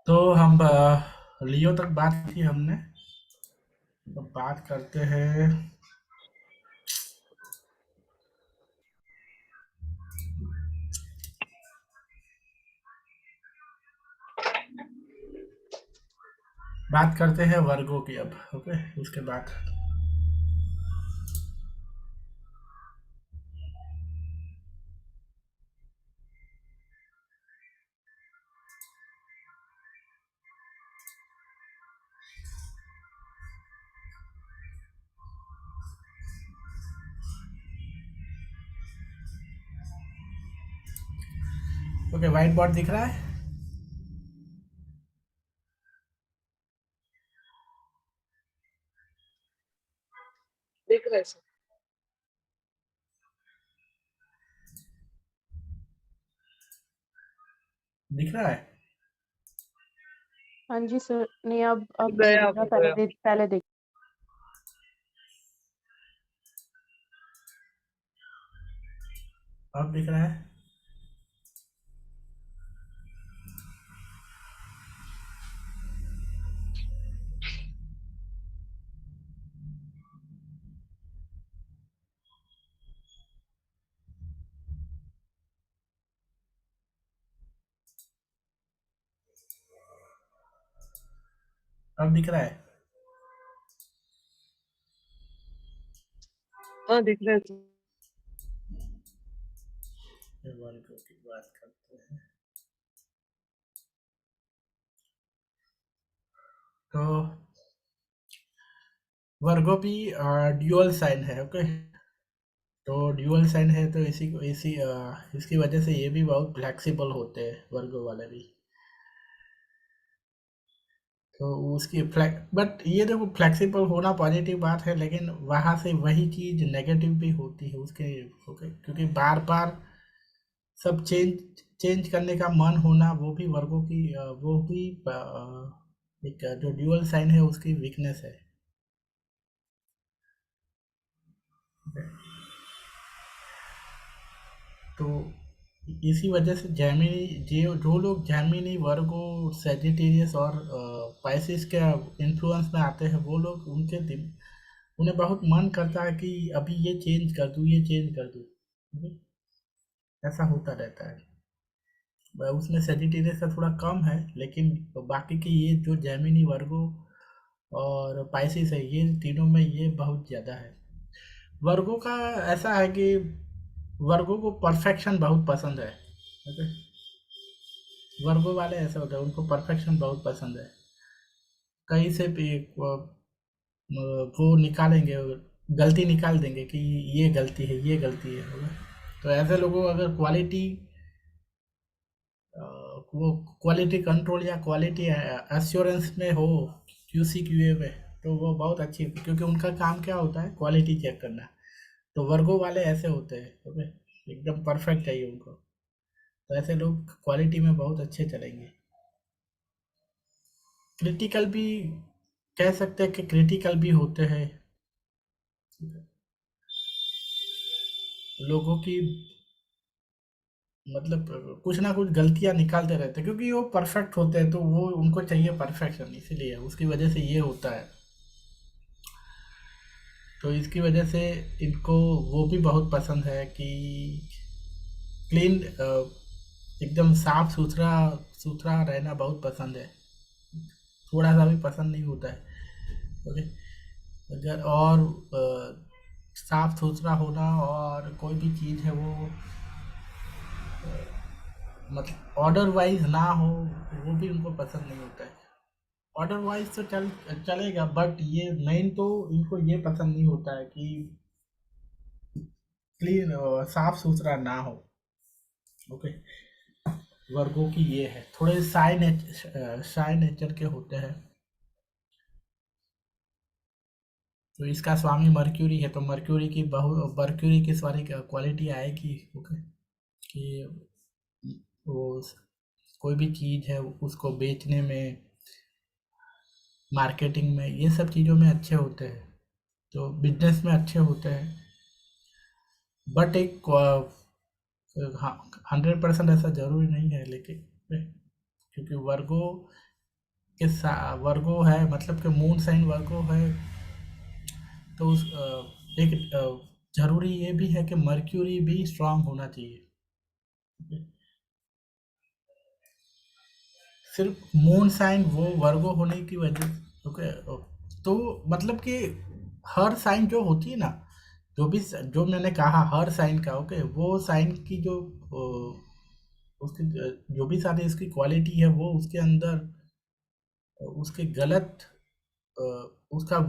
तो हम लियो तक बात की हमने। तो बात करते हैं। बात करते हैं वर्गों की अब। ओके, उसके बाद ओके, व्हाइट बोर्ड दिख रहा है? देख रहे सर। दिख रहा है? हाँ जी सर, नहीं अब नहीं गया दिख अब रहा, गया। पहले दिख। अब दिख रहा है? अब दिख रहा है? हाँ दिख रहे सर। ये वर्गों की बात करते हैं। तो वर्गों भी ड्यूअल साइन है। ओके, तो ड्यूअल साइन है तो इसकी वजह से ये भी बहुत फ्लेक्सिबल होते हैं वर्गों वाले भी। तो उसकी बट ये देखो, फ्लेक्सिबल होना पॉजिटिव बात है, लेकिन वहाँ से वही चीज़ नेगेटिव भी होती है उसके। ओके, क्योंकि बार बार सब चेंज चेंज करने का मन होना, वो भी वर्गों की वो भी एक जो ड्यूअल साइन है उसकी वीकनेस है। तो इसी वजह से जैमिनी, जो लोग जैमिनी, वर्गो, सेजिटेरियस और पाइसिस के इन्फ्लुएंस में आते हैं, वो लोग उन्हें बहुत मन करता है कि अभी ये चेंज कर दूँ, ये चेंज कर दूँ। ऐसा होता रहता है। उसमें सेजिटेरियस का थोड़ा कम है, लेकिन बाकी की ये जो जैमिनी, वर्गो और पाइसिस है, ये तीनों में ये बहुत ज़्यादा है। वर्गो का ऐसा है कि वर्गो को परफेक्शन बहुत पसंद है। ओके, वर्गो वाले ऐसे होते हैं, उनको परफेक्शन बहुत पसंद है। कहीं से भी वो निकालेंगे, गलती निकाल देंगे कि ये गलती है, ये गलती है। ओके? तो ऐसे लोगों को अगर वो क्वालिटी कंट्रोल या क्वालिटी एश्योरेंस में हो, क्यूसी क्यूए में, तो वो बहुत अच्छी, क्योंकि उनका काम क्या होता है, क्वालिटी चेक करना। तो वर्गो वाले ऐसे होते हैं। ओके, एकदम परफेक्ट चाहिए उनको। तो ऐसे लोग क्वालिटी में बहुत अच्छे चलेंगे। क्रिटिकल भी कह सकते हैं कि क्रिटिकल भी होते हैं। लोगों की मतलब कुछ ना कुछ गलतियां निकालते रहते हैं, क्योंकि वो परफेक्ट होते हैं, तो वो उनको चाहिए परफेक्शन, इसीलिए उसकी वजह से ये होता है। तो इसकी वजह से इनको वो भी बहुत पसंद है कि क्लीन, एकदम साफ सुथरा सुथरा रहना बहुत पसंद है। थोड़ा सा भी पसंद नहीं होता है। ओके, अगर और साफ सुथरा होना और कोई भी चीज़ है वो मतलब ऑर्डर वाइज ना हो, वो भी उनको पसंद नहीं होता है। ऑर्डर वाइज तो चलेगा, बट ये मेन तो इनको ये पसंद नहीं होता है कि क्लीन, साफ सुथरा ना हो। ओके, वर्गों की ये है, थोड़े शाय नेचर के होते हैं। तो इसका स्वामी मर्क्यूरी है, तो मर्क्यूरी की सारी क्वालिटी आएगी। ओके, कि वो कोई भी चीज़ है उसको बेचने में, मार्केटिंग में, ये सब चीज़ों में अच्छे होते हैं, तो बिजनेस में अच्छे होते हैं। बट एक हाँ, 100% ऐसा ज़रूरी नहीं है, लेकिन क्योंकि वर्गो के वर्गो है, मतलब कि मून साइन वर्गो है, तो उस एक जरूरी ये भी है कि मर्क्यूरी भी स्ट्रांग होना चाहिए। सिर्फ मून साइन वो वर्गो होने की वजह, ओके, तो मतलब कि हर साइन जो होती है ना, जो मैंने कहा हर साइन का, ओके, वो साइन की जो उसकी जो भी सारी उसकी क्वालिटी है वो उसके अंदर उसके गलत अ, उसका,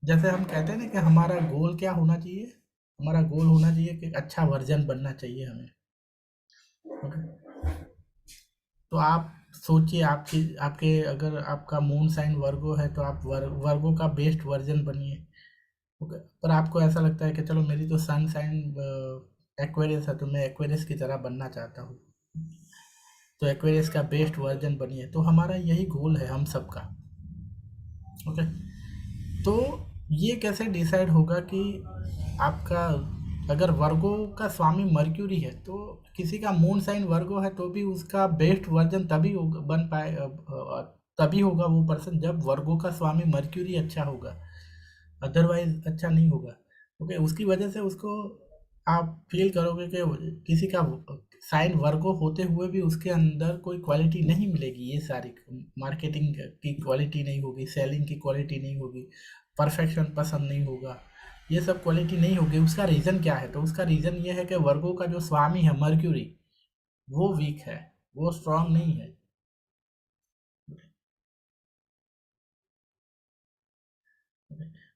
जैसे हम कहते हैं ना कि हमारा गोल क्या होना चाहिए, हमारा गोल होना चाहिए कि अच्छा वर्जन बनना चाहिए हमें, ओके। तो आप सोचिए, आपकी आपके अगर आपका मून साइन वर्गो है तो आप वर्गो का बेस्ट वर्जन बनिए, ओके। पर आपको ऐसा लगता है कि चलो मेरी तो सन साइन एक्वेरियस है तो मैं एक्वेरियस की तरह बनना चाहता हूँ, तो एक्वेरियस का बेस्ट वर्जन बनिए, तो हमारा यही गोल है हम सबका, ओके। तो ये कैसे डिसाइड होगा कि आपका अगर वर्गो का स्वामी मर्क्यूरी है तो किसी का मून साइन वर्गो है तो भी उसका बेस्ट वर्जन तभी होगा, बन पाए तभी होगा वो पर्सन जब वर्गो का स्वामी मर्क्यूरी अच्छा होगा, अदरवाइज अच्छा नहीं होगा, ओके। उसकी वजह से उसको आप फील करोगे कि किसी का साइन वर्गो होते हुए भी उसके अंदर कोई क्वालिटी नहीं मिलेगी, ये सारी मार्केटिंग की क्वालिटी नहीं होगी, सेलिंग की क्वालिटी नहीं होगी, परफेक्शन पसंद नहीं होगा, ये सब क्वालिटी नहीं होगी। उसका रीज़न क्या है? तो उसका रीज़न ये है कि वर्गो का जो स्वामी है मर्क्यूरी वो वीक है, वो स्ट्रांग नहीं है।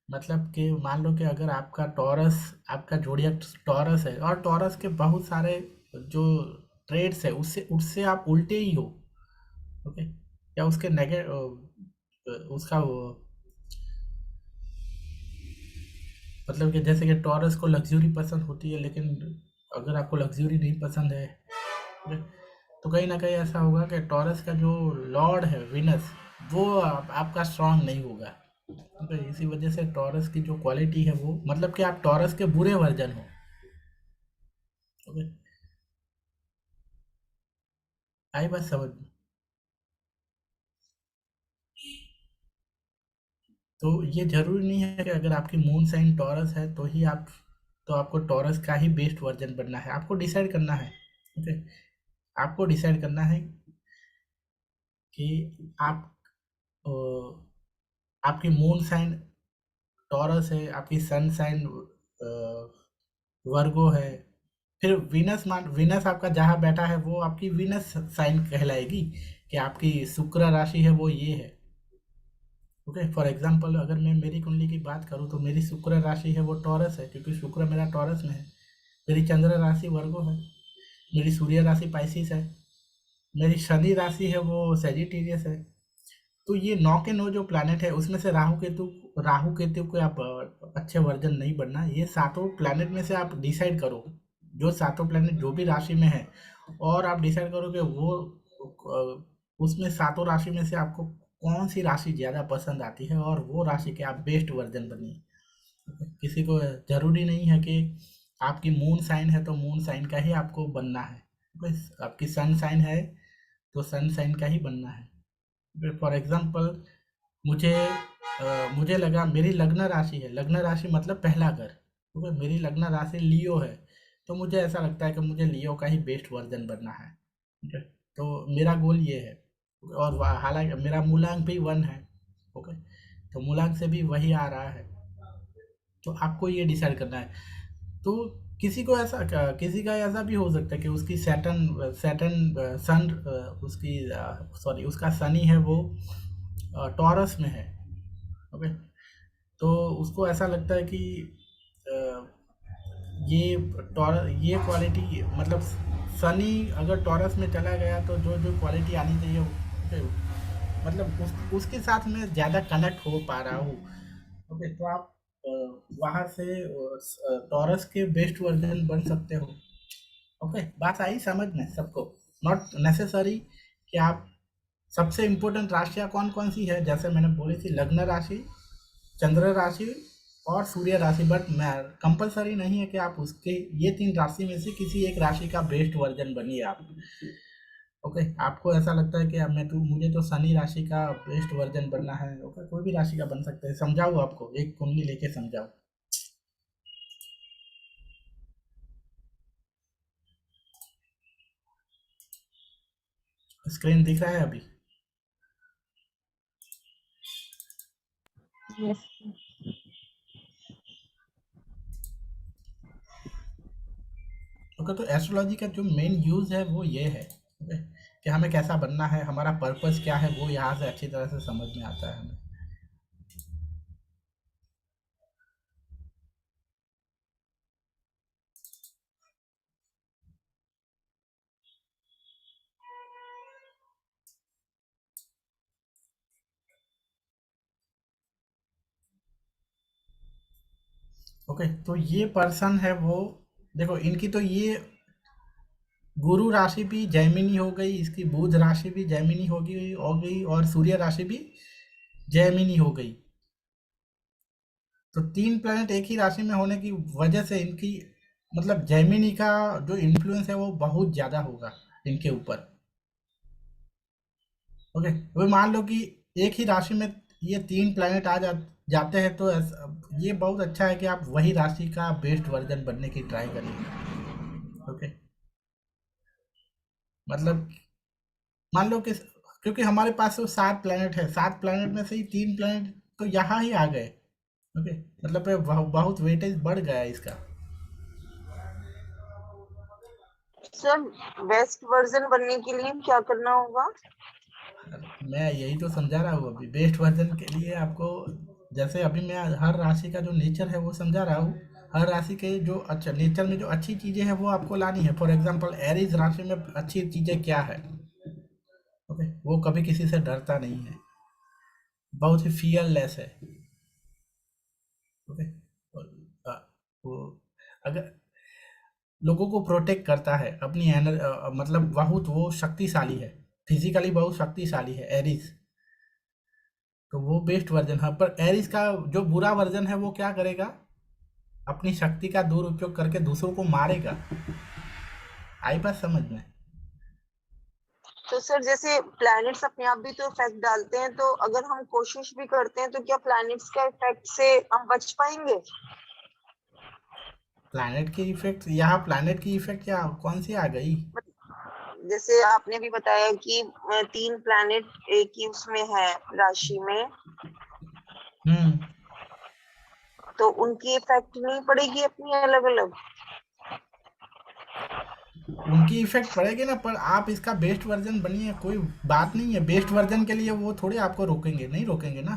मतलब कि मान लो कि अगर आपका टॉरस, आपका जोडियक टॉरस है और टॉरस के बहुत सारे जो ट्रेड्स है उससे उससे आप उल्टे ही हो, ओके, या उसके उसका वो, मतलब कि जैसे कि टॉरस को लग्जरी पसंद होती है, लेकिन अगर आपको लग्जरी नहीं पसंद है, ओके, तो कहीं ना कहीं ऐसा होगा कि टॉरस का जो लॉर्ड है विनस वो आपका स्ट्रांग नहीं होगा, ओके। इसी वजह से टॉरस की जो क्वालिटी है वो, मतलब कि आप टॉरस के बुरे वर्जन हो, ओके। आई बात समझ में? तो ये जरूरी नहीं है कि अगर आपकी मून साइन टॉरस है तो ही आप, तो आपको टॉरस का ही बेस्ट वर्जन बनना है, आपको डिसाइड करना है, ओके। आपको डिसाइड करना है कि आप अ, आपकी मून साइन टॉरस है, आपकी सन साइन वर्गो है, फिर विनस, मान विनस आपका जहाँ बैठा है वो आपकी विनस साइन कहलाएगी कि आपकी शुक्र राशि है वो ये है, ओके। फॉर एग्जांपल अगर मैं मेरी कुंडली की बात करूँ तो मेरी शुक्र राशि है वो टॉरस है, क्योंकि शुक्र मेरा टॉरस में है। मेरी चंद्र राशि वर्गो है, मेरी सूर्य राशि पाइसिस है, मेरी शनि राशि है वो सेजिटेरियस है। तो ये 9 के 9 जो प्लैनेट है उसमें से राहु केतु को आप अच्छे वर्जन नहीं बनना, ये सातों प्लैनेट में से आप डिसाइड करो, जो सातों प्लैनेट जो भी राशि में है, और आप डिसाइड करो कि वो उसमें सातों राशि में से आपको कौन सी राशि ज़्यादा पसंद आती है और वो राशि के आप बेस्ट वर्जन बनिए। किसी को जरूरी नहीं है कि आपकी मून साइन है तो मून साइन का ही आपको बनना है, बस आपकी सन साइन है तो सन साइन का ही बनना है। फॉर एग्जांपल मुझे लगा मेरी लग्न राशि है, लग्न राशि मतलब पहला घर, ठीक है, मेरी लग्न राशि लियो है, तो मुझे ऐसा लगता है कि मुझे लियो का ही बेस्ट वर्जन बनना है, ठीक है। तो मेरा गोल ये है, और हालांकि मेरा मूलांक भी 1 है, ओके, तो मूलांक से भी वही आ रहा है, तो आपको ये डिसाइड करना है। तो किसी का ऐसा भी हो सकता है कि उसकी सैटर्न सैटर्न सन उसकी सॉरी उसका शनि है वो टॉरस में है, ओके। तो उसको ऐसा लगता है कि अ, ये क्वालिटी, मतलब शनि अगर टॉरस में चला गया तो जो जो क्वालिटी आनी चाहिए ओके, मतलब उसके साथ मैं ज़्यादा कनेक्ट हो पा रहा हूँ, ओके। तो आप वहाँ से टॉरस के बेस्ट वर्जन बन सकते हो, ओके। बात आई समझ में सबको? नॉट नेसेसरी कि आप, सबसे इम्पोर्टेंट राशियाँ कौन कौन सी है, जैसे मैंने बोली थी लग्न राशि, चंद्र राशि और सूर्य राशि, बट मैं कंपलसरी नहीं है कि आप उसके ये 3 राशि में से किसी एक राशि का बेस्ट वर्जन बनिए आप, ओके, आपको ऐसा लगता है कि अब मुझे तो शनि राशि का बेस्ट वर्जन बनना है। ओके, कोई भी राशि का बन सकता है। समझाऊँ आपको, एक कुंडली लेके समझाऊँ? स्क्रीन दिख रहा है अभी? यस। ओके, तो एस्ट्रोलॉजी का जो मेन यूज़ है वो ये है, ओके, कि हमें कैसा बनना है, हमारा पर्पस क्या है, वो यहाँ से अच्छी तरह से समझ में आता है हमें। ओके, तो ये पर्सन है वो, देखो इनकी तो ये गुरु राशि भी जैमिनी हो गई, इसकी बुध राशि भी जैमिनी हो गई और सूर्य राशि भी जैमिनी हो गई। तो 3 प्लैनेट एक ही राशि में होने की वजह से इनकी मतलब जैमिनी का जो इन्फ्लुएंस है वो बहुत ज़्यादा होगा इनके ऊपर। ओके, वो मान लो कि एक ही राशि में ये 3 प्लैनेट जाते हैं, तो ये बहुत अच्छा है कि आप वही राशि का बेस्ट वर्जन बनने की ट्राई करिए। ओके, मतलब मान लो कि क्योंकि हमारे पास तो 7 प्लैनेट है, 7 प्लैनेट में से ही 3 प्लैनेट तो यहाँ ही आ गए। ओके, मतलब ये बहुत वेटेज बढ़ गया है इसका। सर बेस्ट वर्जन बनने के लिए क्या करना होगा? मैं यही तो समझा रहा हूँ अभी। बेस्ट वर्जन के लिए आपको, जैसे अभी मैं हर राशि का जो नेचर है वो समझा रहा हूँ। हर राशि के जो अच्छा नेचर में जो अच्छी चीज़ें हैं वो आपको लानी है। फॉर एग्जांपल एरीज राशि में अच्छी चीज़ें क्या है? ओके, वो कभी किसी से डरता नहीं है, बहुत ही फियरलेस है। ओके, और, वो अगर लोगों को प्रोटेक्ट करता है अपनी मतलब बहुत वो शक्तिशाली है, फिजिकली बहुत शक्तिशाली है एरीज। तो वो बेस्ट वर्जन है। पर एरिस का जो बुरा वर्जन है वो क्या करेगा? अपनी शक्ति का दुरुपयोग करके दूसरों को मारेगा। आई बात समझ में? तो सर जैसे प्लैनेट्स अपने आप भी तो इफेक्ट डालते हैं, तो अगर हम कोशिश भी करते हैं तो क्या प्लैनेट्स के इफेक्ट से हम बच पाएंगे? प्लैनेट की इफेक्ट, यहाँ प्लैनेट की इफेक्ट क्या कौन सी आ गई? जैसे आपने भी बताया कि 3 प्लैनेट एक ही उसमें है राशि में, हम्म, तो उनकी इफेक्ट नहीं पड़ेगी अपनी अलग अलग? उनकी इफेक्ट पड़ेगी ना, पर आप इसका बेस्ट वर्जन बनिए, कोई बात नहीं है। बेस्ट वर्जन के लिए वो थोड़े आपको रोकेंगे, नहीं रोकेंगे ना।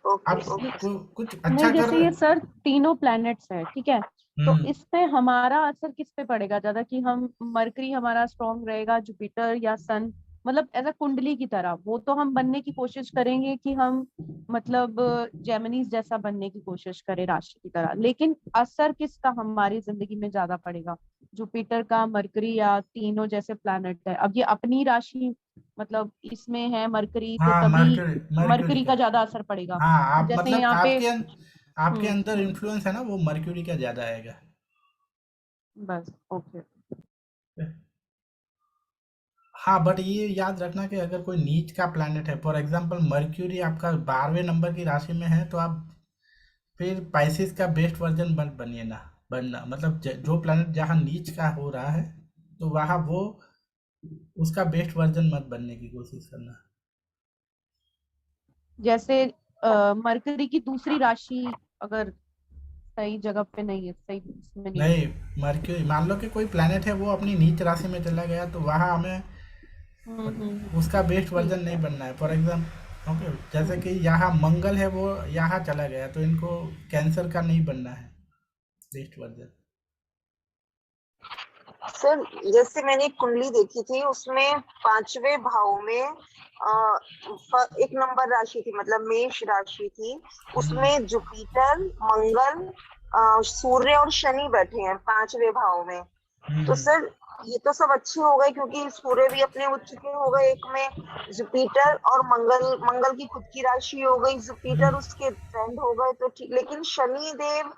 ओके आप ओके। कुछ अच्छा नहीं, कर जैसे रहे। ये सर तीनों प्लैनेट्स है, ठीक है। तो हम्म, इस पे हमारा असर किस पे पड़ेगा ज्यादा, कि हम मरकरी हमारा स्ट्रांग रहेगा, जुपिटर या सन? मतलब एज अ कुंडली की तरह वो तो हम बनने की कोशिश करेंगे कि हम मतलब जेमिनीज जैसा बनने की कोशिश करें राशि की तरह, लेकिन असर किसका हमारी जिंदगी में ज्यादा पड़ेगा, जुपिटर का, मरकरी, या तीनों जैसे प्लैनेट है? अब ये अपनी राशि मतलब इसमें है मरकरी, तो हाँ, तभी मर्क्यूरी मरकरी का। का ज्यादा असर पड़ेगा। हाँ, अब आप जैसे मतलब यहाँ पे आपके अंदर इन्फ्लुएंस है ना, वो मर्क्यूरी का ज़्यादा आएगा। बस ओके। हाँ, बट ये याद रखना कि अगर कोई नीच का प्लैनेट है, फॉर एग्जांपल मर्क्यूरी आपका 12वें नंबर की राशि में है, तो आप फिर पाइसिस का बेस्ट वर्जन बनिए ना। बनना मतलब जो प्लैनेट जहाँ नीच का हो रहा है, तो वहाँ वो उसका बेस्ट वर्जन मत बनने की कोशिश करना। जैसे मरकरी की दूसरी राशि अगर सही जगह पे नहीं है, सही इसमें नहीं है। नहीं, मर्क्यूरी मान लो कि कोई प्लैनेट है वो अपनी नीच राशि में चला गया, तो वहाँ हमें उसका बेस्ट ठीक वर्जन नहीं है। बनना है। फॉर एग्जाम्पल ओके, जैसे कि यहाँ मंगल है वो यहाँ चला गया, तो इनको कैंसर का नहीं बनना है बेस्ट वर्जन। सर जैसे मैंने एक कुंडली देखी थी, उसमें 5वें भाव में एक नंबर राशि थी, मतलब मेष राशि थी। हम्म, उसमें जुपिटर, मंगल, सूर्य और शनि बैठे हैं 5वें भाव में। तो हम्म, सर ये तो सब अच्छे हो गए, क्योंकि सूर्य भी अपने उच्च के हो गए एक में, जुपिटर और मंगल, मंगल की खुद की राशि हो गई, जुपिटर हम्म। उसके फ्रेंड हो गए, तो ठीक। लेकिन शनि देव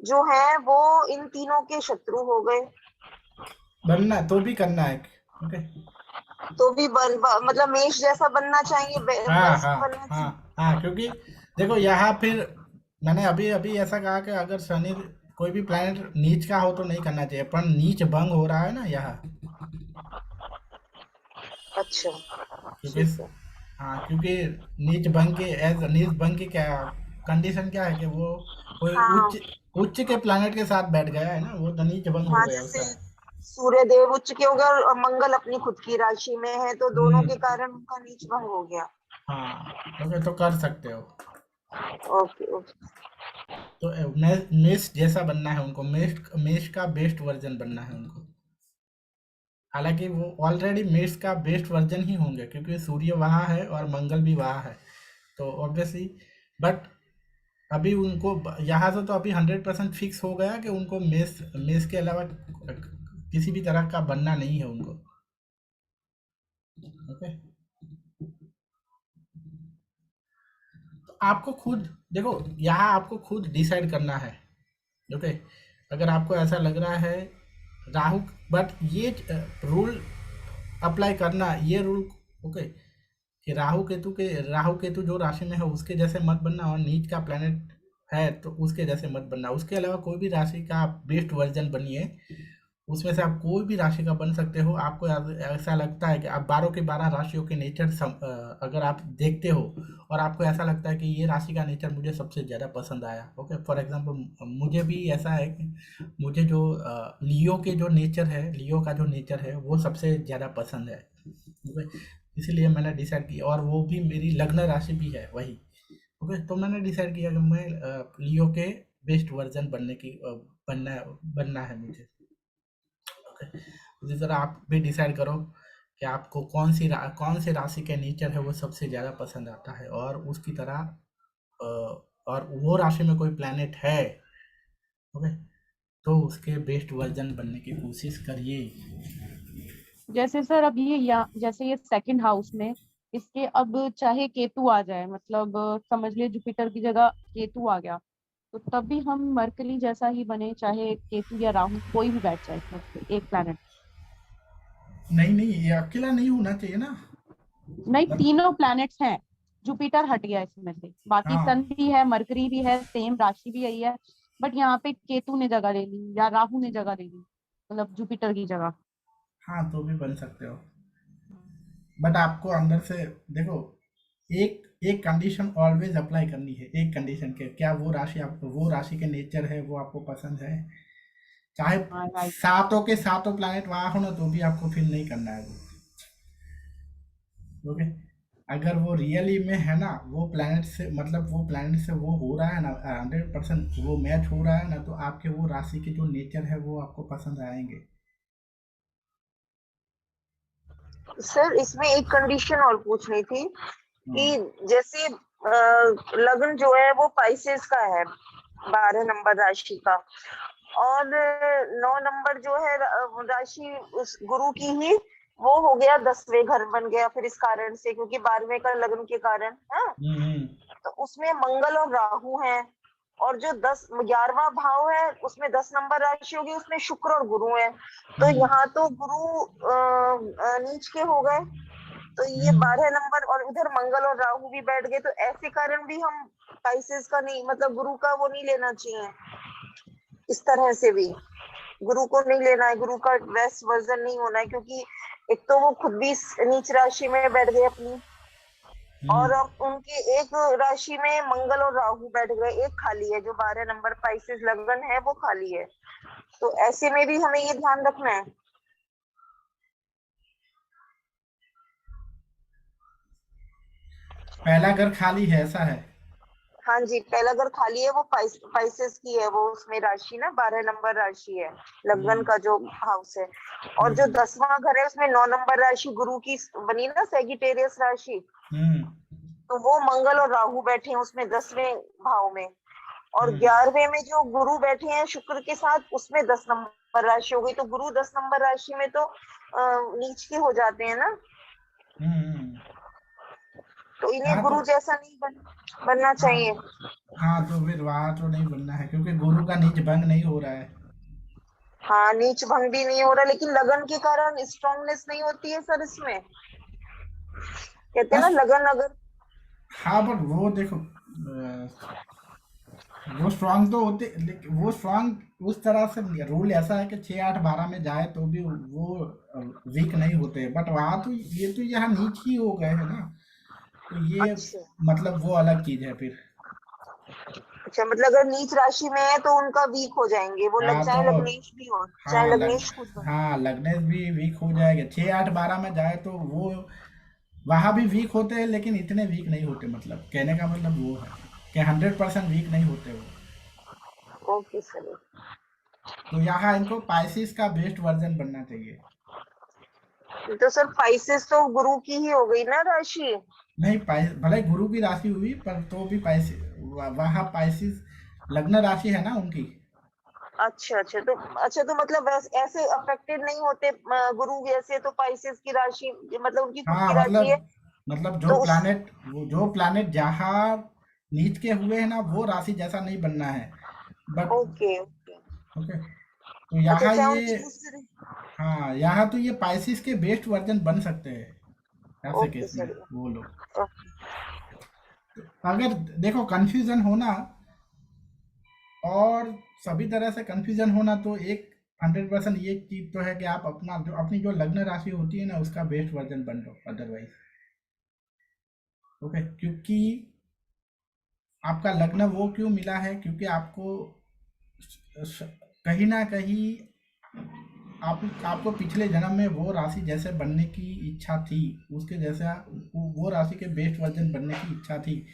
जो है वो इन तीनों के शत्रु हो गए। बनना तो भी करना है। ओके। तो भी मतलब मेष जैसा बनना चाहिए, हाँ बेस्ट हाँ बनना हाँ चाहिए। हाँ, क्योंकि देखो यहाँ फिर मैंने अभी अभी ऐसा कहा कि अगर शनि कोई भी प्लैनेट नीच का हो तो नहीं करना चाहिए, पर नीच भंग हो रहा है ना यहाँ, अच्छा, क्योंकि ठीक है। हाँ, क्योंकि नीच भंग के एज नीच भंग की क्या कंडीशन क्या है कि वो कोई उच्च हाँ उच्च के प्लैनेट के साथ बैठ गया है ना, वो तो नीच भंग हो हाँ, गया जैसे उसका। सूर्य देव उच्च के हो गए और मंगल अपनी खुद की राशि में है, तो दोनों के हम्म। कारण उनका नीच भंग हो गया। हाँ, ओके, तो कर सकते हो। Okay okay. तो मेष जैसा बनना है उनको, मेष मेष का बेस्ट वर्जन बनना है उनको। हालांकि वो ऑलरेडी मेष का बेस्ट वर्जन ही होंगे, क्योंकि सूर्य वहाँ है और मंगल भी वहाँ है, तो ऑब्वियसली। बट अभी उनको यहाँ से तो अभी 100% फिक्स हो गया कि उनको मेष मेष के अलावा किसी भी तरह का बनना नहीं है उनको। ओके। तो आपको खुद देखो, यहाँ आपको खुद डिसाइड करना है। ओके। अगर आपको ऐसा लग रहा है राहु, बट ये रूल अप्लाई करना, ये रूल, ओके, कि राहु केतु जो राशि में है उसके जैसे मत बनना, और नीच का प्लेनेट है तो उसके जैसे मत बनना। उसके अलावा कोई भी राशि का आप बेस्ट वर्जन बनिए, उसमें से आप कोई भी राशि का बन सकते हो। आपको ऐसा लगता है कि आप 12 के 12 राशियों के नेचर अगर आप देखते हो और आपको ऐसा लगता है कि ये राशि का नेचर मुझे सबसे ज़्यादा पसंद आया, ओके, फॉर एग्जांपल मुझे भी ऐसा है कि मुझे जो लियो के जो नेचर है, लियो का जो नेचर है वो सबसे ज़्यादा पसंद है। ओके। इसीलिए मैंने डिसाइड किया, और वो भी मेरी लग्न राशि भी है वही। ओके, तो मैंने डिसाइड किया कि मैं लियो के बेस्ट वर्जन बनना बनना है मुझे। ओके। उसी तरह आप भी डिसाइड करो कि आपको कौन से राशि के नेचर है वो सबसे ज़्यादा पसंद आता है, और उसकी तरह अ, और वो राशि में कोई प्लैनेट है, ओके, तो उसके बेस्ट वर्जन बनने की कोशिश करिए। जैसे सर अब ये या जैसे ये सेकंड हाउस में इसके अब चाहे केतु आ जाए, मतलब समझ लिए जुपिटर की जगह केतु आ गया, तो तब भी हम मरकरी जैसा ही बने, चाहे केतु या राहु कोई भी बैठ जाए इसमें से एक प्लैनेट। नहीं नहीं, ये अकेला नहीं होना चाहिए ना। नहीं, मत तीनों प्लैनेट्स हैं, जुपिटर हट गया इसमें से, बाकी सन हाँ भी है, मरकरी भी है, सेम राशि भी यही है, बट यहाँ पे केतु ने जगह ले ली या राहु ने जगह ले ली, मतलब जुपिटर की जगह। हाँ, तो भी बन सकते हो, बट आपको अंदर से देखो, एक एक कंडीशन ऑलवेज अप्लाई करनी है। एक कंडीशन के क्या वो राशि के नेचर है वो आपको पसंद है, चाहे हाँ राइट। सातों के सातों प्लैनेट वहां हो ना, तो भी आपको फिल नहीं करना है वो। ओके। अगर वो रियली में है ना, वो प्लैनेट से वो हो रहा है ना, 100% वो मैच हो रहा है ना, तो आपके वो राशि के जो नेचर है वो आपको पसंद आएंगे। सर इसमें एक कंडीशन और पूछनी थी हाँ। कि जैसे लग्न जो है वो पाइसेस का है, 12 नंबर राशि का, और 9 नंबर जो है राशि उस गुरु की ही, वो हो गया 10वें घर बन गया फिर इस कारण से, क्योंकि 12वें का लग्न के कारण है। हम्म। तो उसमें मंगल और राहु है, और जो 11वां भाव है उसमें 10 नंबर राशि होगी, उसमें शुक्र और गुरु है। तो हम्म। यहाँ तो गुरु नीच के हो गए, तो ये हम्म। 12 नंबर, और उधर मंगल और राहु भी बैठ गए, तो ऐसे कारण भी हम पाइसेस का नहीं, मतलब गुरु का वो नहीं लेना चाहिए। इस तरह से भी गुरु को नहीं लेना है, गुरु का बेस्ट वर्जन नहीं होना है, क्योंकि एक तो वो खुद भी नीच राशि में बैठ गए अपनी, और हम्म। अब उनके एक राशि में मंगल और राहु बैठ गए, एक खाली है, जो 12 नंबर पाइसेस लगन है वो खाली है। तो ऐसे में भी हमें ये ध्यान रखना है। पहला घर खाली है ऐसा है। हाँ जी, पहला घर खाली है, वो पाइसेस की है, वो उसमें राशि ना 12 नंबर राशि है, लगन हम्म। का जो हाउस है। और जो हम्म। 10वां घर है उसमें 9 नंबर राशि गुरु की बनी ना, सेगिटेरियस राशि, हम्म। तो वो मंगल और राहु बैठे हैं उसमें 10वें भाव में। और हम्म। 11वें में जो गुरु बैठे हैं शुक्र के साथ, उसमें 10 नंबर राशि हो गई, तो गुरु 10 नंबर राशि में तो नीच के हो जाते हैं ना, हम्म। तो इन्हें हाँ तो गुरु जैसा नहीं बनना हाँ चाहिए। हाँ, तो फिर वहाँ तो नहीं बनना है, क्योंकि गुरु का नीच भंग नहीं हो रहा है। हाँ, नीच भंग भी नहीं हो रहा, लेकिन लगन के कारण स्ट्रांगनेस नहीं होती है सर इसमें। कहते हैं ना बस लगन अगर। हाँ, बट वो देखो वो स्ट्रांग तो होते, लेकिन वो स्ट्रांग उस तरह से रूल ऐसा है कि 6 8 12 में जाए तो भी वो वीक नहीं होते, बट वहाँ तो ये तो यहाँ नीच ही हो गए है ना, तो ये अच्छा मतलब वो अलग चीज है फिर। अच्छा, मतलब अगर नीच राशि में है तो उनका वीक हो जाएंगे वो, लग हाँ तो चाहे लग्नेश भी हो, चाहे हाँ लग्नेश खुद हो। हाँ लग्नेश भी वीक हो जाएगा, 6 8 12 में जाए तो वो वहाँ भी वीक होते हैं, लेकिन इतने वीक नहीं होते, मतलब कहने का मतलब वो है कि 100% वीक नहीं होते वो। Okay sir. तो यहाँ इनको पाइसिस का बेस्ट वर्जन बनना चाहिए। तो सर पाइसेस तो गुरु की ही हो गई ना राशि। नहीं, भले गुरु की राशि हुई पर तो भी पाइसिस, वहाँ पाइसिस लग्न राशि है ना उनकी। अच्छा अच्छा, तो मतलब ऐसे अफेक्टेड नहीं होते गुरु जैसे, तो पाइसेस की राशि मतलब उनकी खुद हाँ की राशि है। मतलब तो उस जो प्लैनेट जहाँ नीच के हुए हैं ना वो राशि जैसा नहीं बनना है, बट ओके ओके। ओके। तो अच्छा, यहाँ चाहे ये, उनकी दूसरी। हाँ यहाँ तो ये पाइसिस के बेस्ट वर्जन बन सकते हैं ऐसे ओके केस में सर। वो लोग। ओके। अगर देखो कंफ्यूजन होना और सभी तरह से कंफ्यूजन होना, तो एक 100% ये चीज तो है कि आप अपनी जो लग्न राशि होती है ना उसका बेस्ट वर्जन बन लो, अदरवाइज ओके। क्योंकि आपका लग्न वो क्यों मिला है, क्योंकि आपको कहीं ना कहीं आपको पिछले जन्म में वो राशि जैसे बनने की इच्छा थी, उसके जैसा वो राशि के बेस्ट वर्जन बनने की इच्छा थी,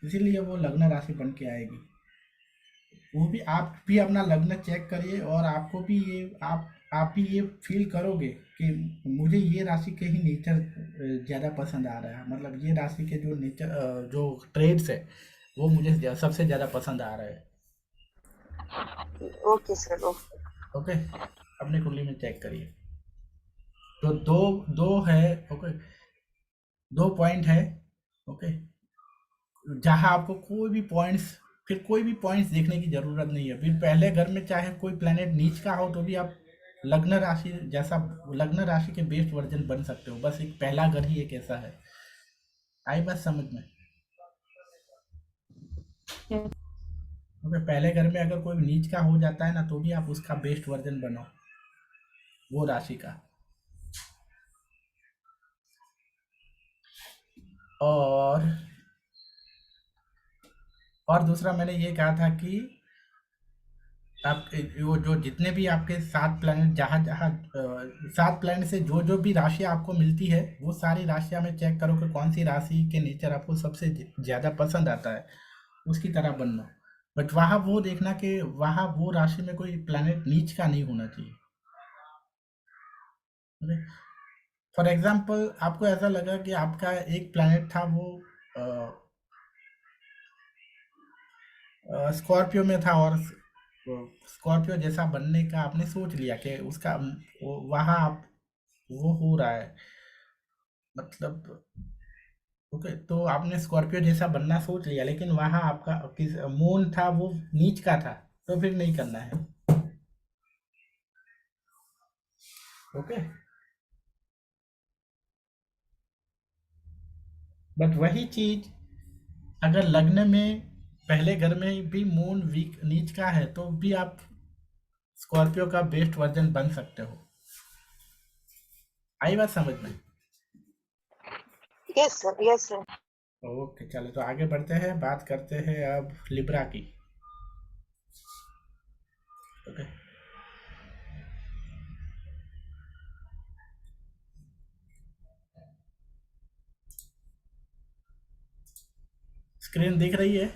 इसीलिए वो लग्न राशि बन के आएगी। वो भी आप भी अपना लग्न चेक करिए और आपको भी ये आप भी ये फील करोगे कि मुझे ये राशि के ही नेचर ज़्यादा पसंद आ रहा है, मतलब ये राशि के जो नेचर जो ट्रेड्स है वो मुझे सबसे ज़्यादा पसंद आ रहा है। Okay sir. ओके। ओके, अपनी कुंडली में चेक करिए। तो दो दो है, ओके, 2 पॉइंट है, ओके, जहाँ आपको कोई भी पॉइंट्स देखने की जरूरत नहीं है। फिर पहले घर में चाहे कोई प्लेनेट नीच का हो तो भी आप लग्न राशि जैसा लग्न राशि के बेस्ट वर्जन बन सकते हो, बस एक पहला घर ही एक ऐसा है। आई बात समझ में? Yes. ओके, पहले घर में अगर कोई नीच का हो जाता है ना तो भी आप उसका बेस्ट वर्जन बनो वो राशि का। और दूसरा मैंने ये कहा था कि आप वो जो जितने भी आपके 7 प्लैनेट, जहाँ जहाँ 7 प्लैनेट से जो जो भी राशि आपको मिलती है वो सारी राशियाँ में चेक करो कि कौन सी राशि के नेचर आपको सबसे ज़्यादा पसंद आता है, उसकी तरह बनना। बट वहाँ वो देखना कि वहाँ वो राशि में कोई प्लैनेट नीच का नहीं होना चाहिए। फॉर एग्जाम्पल आपको ऐसा लगा कि आपका एक प्लैनेट था वो स्कॉर्पियो में था, और स्कॉर्पियो जैसा बनने का आपने सोच लिया कि उसका वहाँ आप वो हो रहा है, मतलब ओके, तो आपने स्कॉर्पियो जैसा बनना सोच लिया, लेकिन वहाँ आपका किस मून था वो नीच का था, तो फिर नहीं करना है। ओके, बट वही चीज अगर लग्न में पहले घर में भी मून वीक नीच का है तो भी आप स्कॉर्पियो का बेस्ट वर्जन बन सकते हो। आई बात समझ में? Yes sir, yes sir. Okay, चलो तो आगे बढ़ते हैं, बात करते हैं अब लिब्रा की। ओके, स्क्रीन दिख रही है?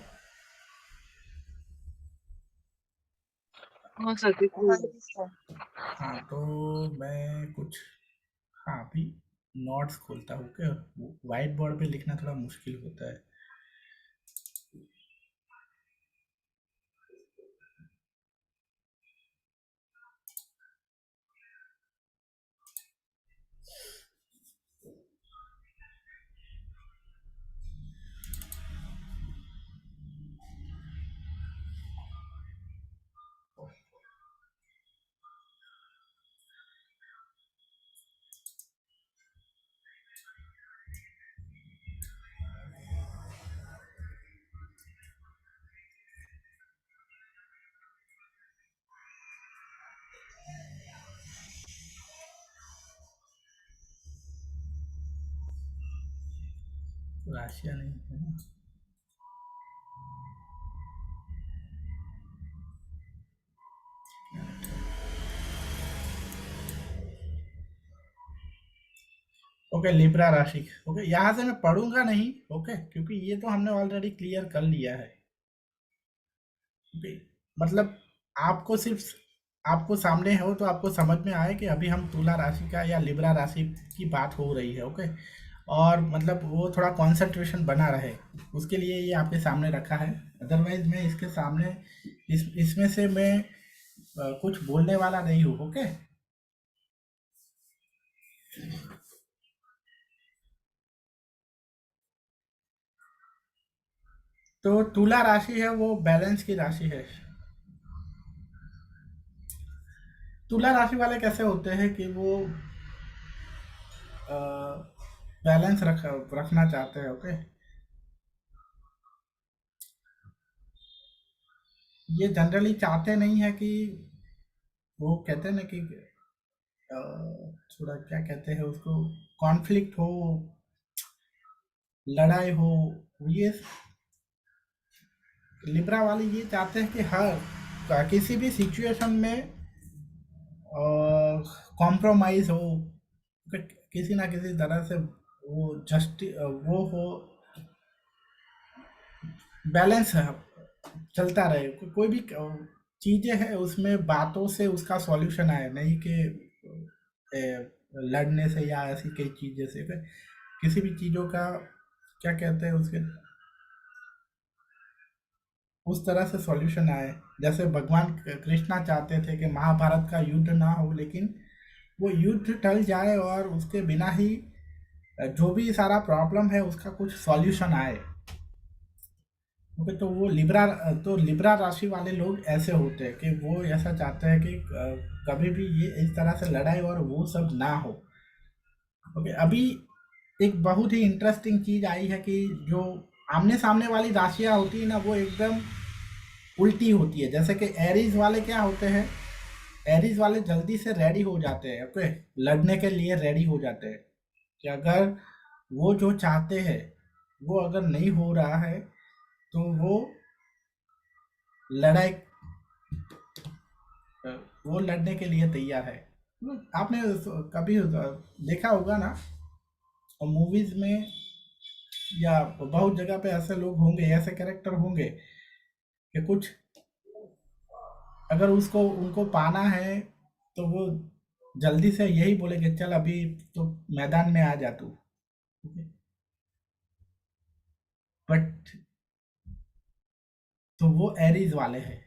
हाँ सर, दिख रही हाँ है। जी सर। हाँ तो मैं कुछ, हाँ अभी नोट्स खोलता हूँ क्या, व्हाइट बोर्ड पे लिखना थोड़ा मुश्किल होता है। राशिया नहीं है ना। ओके, लिब्रा राशि। ओके, यहाँ से मैं पढ़ूंगा नहीं। ओके, क्योंकि ये तो हमने ऑलरेडी क्लियर कर लिया है। ओके, मतलब आपको सिर्फ, आपको सामने हो तो आपको समझ में आए कि अभी हम तुला राशि का या लिब्रा राशि की बात हो रही है। ओके, और मतलब वो थोड़ा कंसंट्रेशन बना रहे, उसके लिए ये आपके सामने रखा है। अदरवाइज मैं इसके सामने इसमें से मैं कुछ बोलने वाला नहीं हूँ। ओके, तो तुला राशि है वो बैलेंस की राशि है। तुला राशि वाले कैसे होते हैं कि वो बैलेंस रखना चाहते हैं। ओके, ये जनरली चाहते नहीं है कि, वो कहते हैं ना कि थोड़ा क्या कहते हैं उसको, कॉन्फ्लिक्ट हो, लड़ाई हो। ये लिब्रा वाले ये चाहते हैं कि हर किसी भी सिचुएशन में कॉम्प्रोमाइज हो, किसी ना किसी तरह से वो वो हो, बैलेंस है, चलता रहे। कोई भी चीजें है उसमें बातों से उसका सॉल्यूशन आए, नहीं कि लड़ने से या ऐसी कई चीजें से। किसी भी चीजों का क्या कहते हैं उसके, उस तरह से सॉल्यूशन आए। जैसे भगवान कृष्णा चाहते थे कि महाभारत का युद्ध ना हो, लेकिन वो युद्ध टल जाए और उसके बिना ही जो भी सारा प्रॉब्लम है उसका कुछ सॉल्यूशन आए। ओके, तो वो लिब्रा राशि वाले लोग ऐसे होते हैं कि वो ऐसा चाहते हैं कि कभी भी ये इस तरह से लड़ाई और वो सब ना हो। ओके, अभी एक बहुत ही इंटरेस्टिंग चीज आई है कि जो आमने सामने वाली राशियां होती है ना, वो एकदम उल्टी होती है। जैसे कि एरीज वाले क्या होते हैं, एरीज वाले जल्दी से रेडी हो जाते हैं। ओके, लड़ने के लिए रेडी हो जाते हैं कि अगर वो जो चाहते हैं वो अगर नहीं हो रहा है तो वो लड़ाई वो लड़ने के लिए तैयार है। आपने कभी देखा होगा ना, मूवीज में या बहुत जगह पे ऐसे लोग होंगे, ऐसे कैरेक्टर होंगे कि कुछ अगर उसको उनको पाना है तो वो जल्दी से यही बोलेंगे, चल अभी तो मैदान में आ जा तू। बट तो वो एरीज वाले हैं,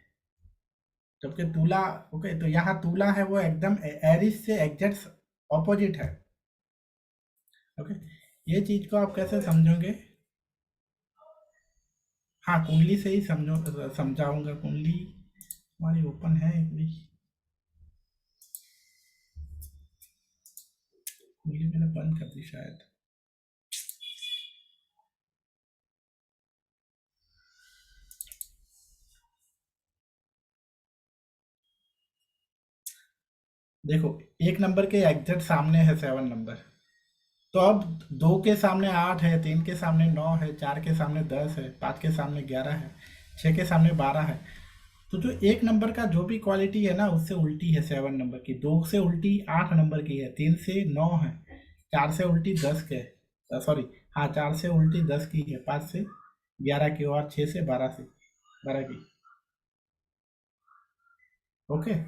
जबकि तुला। ओके, तो यहाँ तुला है वो एकदम एरीज से एग्जैक्ट ऑपोजिट है। ओके, ये चीज को आप कैसे समझोगे? हाँ, कुंडली से ही समझाऊंगा। कुंडली हमारी ओपन है एक भी, कुंडली मैंने बंद कर दी शायद। देखो, एक नंबर के एग्जैक्ट सामने है 7 नंबर। तो अब 2 के सामने 8 है, 3 के सामने 9 है, 4 के सामने 10 है, 5 के सामने 11 है, 6 के सामने 12 है। तो जो एक नंबर का जो भी क्वालिटी है ना, उससे उल्टी है 7 नंबर की। 2 से उल्टी 8 नंबर की है, 3 से 9 है, 4 से उल्टी 10 के, सॉरी, हाँ, 4 से उल्टी 10 की है, 5 से 11 की, और 6 से 12 की। ओके,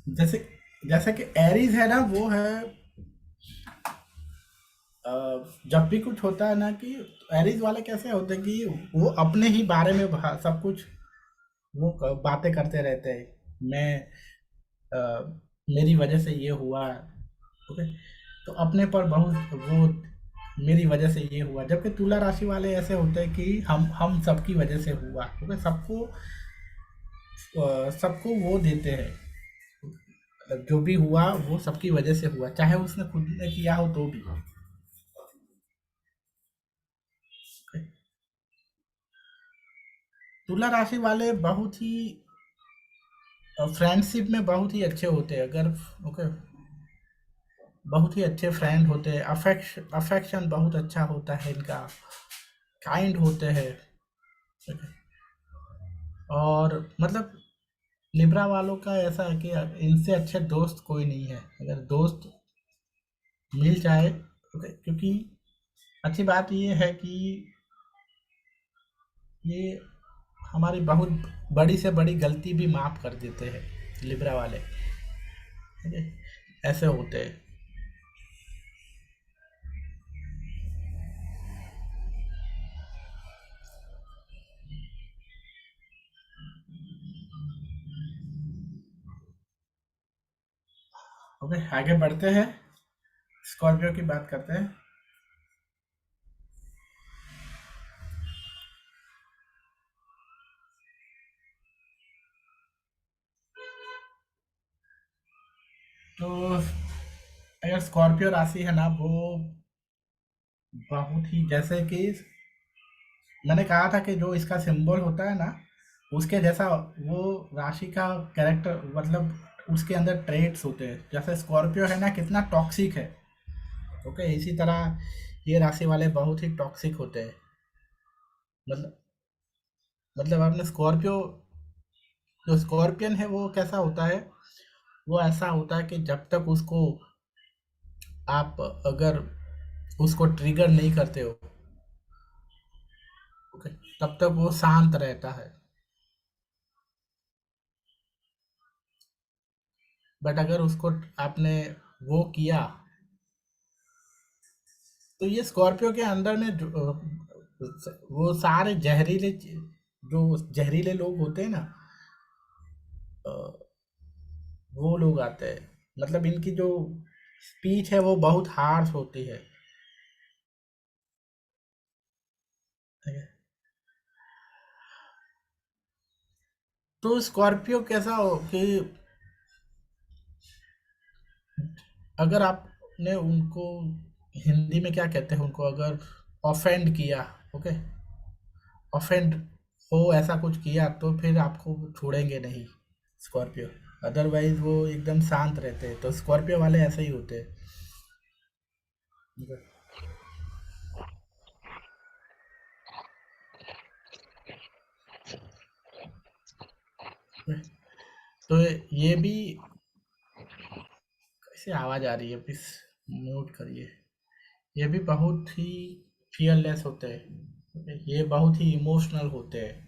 जैसे जैसे कि एरीज है ना, वो है जब भी कुछ होता है ना कि एरीज वाले कैसे होते हैं कि वो अपने ही बारे में सब कुछ वो बातें करते रहते हैं। मेरी वजह से ये हुआ। ओके, तो अपने पर बहुत वो, मेरी वजह से ये हुआ। जबकि तुला राशि वाले ऐसे होते हैं कि हम सबकी वजह से हुआ। ओके, सबको वो देते हैं, जो भी हुआ वो सबकी वजह से हुआ, चाहे उसने खुद ने किया हो तो भी। तुला राशि वाले बहुत ही फ्रेंडशिप में बहुत ही अच्छे होते हैं अगर, ओके, बहुत ही अच्छे फ्रेंड होते हैं, अफेक्शन बहुत अच्छा होता है इनका, काइंड होते हैं, ओके। और मतलब लिब्रा वालों का ऐसा है कि इनसे अच्छे दोस्त कोई नहीं है, अगर दोस्त मिल जाए, ओके। क्योंकि अच्छी बात ये है कि ये हमारी बहुत बड़ी से बड़ी गलती भी माफ़ कर देते हैं लिब्रा वाले, ठीक है, ऐसे होते हैं। ओके, आगे बढ़ते हैं, स्कॉर्पियो की बात करते हैं। तो अगर स्कॉर्पियो राशि है ना, वो बहुत ही, जैसे कि मैंने कहा था कि जो इसका सिंबल होता है ना, उसके जैसा वो राशि का कैरेक्टर, मतलब उसके अंदर ट्रेट्स होते हैं। जैसे स्कॉर्पियो है ना, कितना टॉक्सिक है, ओके, इसी तरह ये राशि वाले बहुत ही टॉक्सिक होते हैं। मतलब आपने स्कॉर्पियो, जो स्कॉर्पियन है वो कैसा होता है, वो ऐसा होता है कि जब तक उसको आप अगर उसको ट्रिगर नहीं करते हो, ओके, तब तक वो शांत रहता है। बट अगर उसको आपने वो किया, तो ये स्कॉर्पियो के अंदर में वो सारे जहरीले जो जहरीले लोग होते हैं ना, अ, वो लोग आते हैं। मतलब इनकी जो स्पीच है वो बहुत हार्श होती है, ठीक है। तो स्कॉर्पियो कैसा हो कि अगर आपने उनको, हिंदी में क्या कहते हैं उनको, अगर ऑफेंड किया, ओके, ऑफेंड हो, ऐसा कुछ किया, तो फिर आपको छोड़ेंगे नहीं स्कॉर्पियो। अदरवाइज वो एकदम शांत रहते हैं, तो स्कॉर्पियो वाले ऐसे ही होते हैं, तो ये भी, कैसे आवाज़ आ रही है प्लीज़ म्यूट करिए। ये भी बहुत ही फियरलेस होते हैं, ये बहुत ही इमोशनल होते हैं,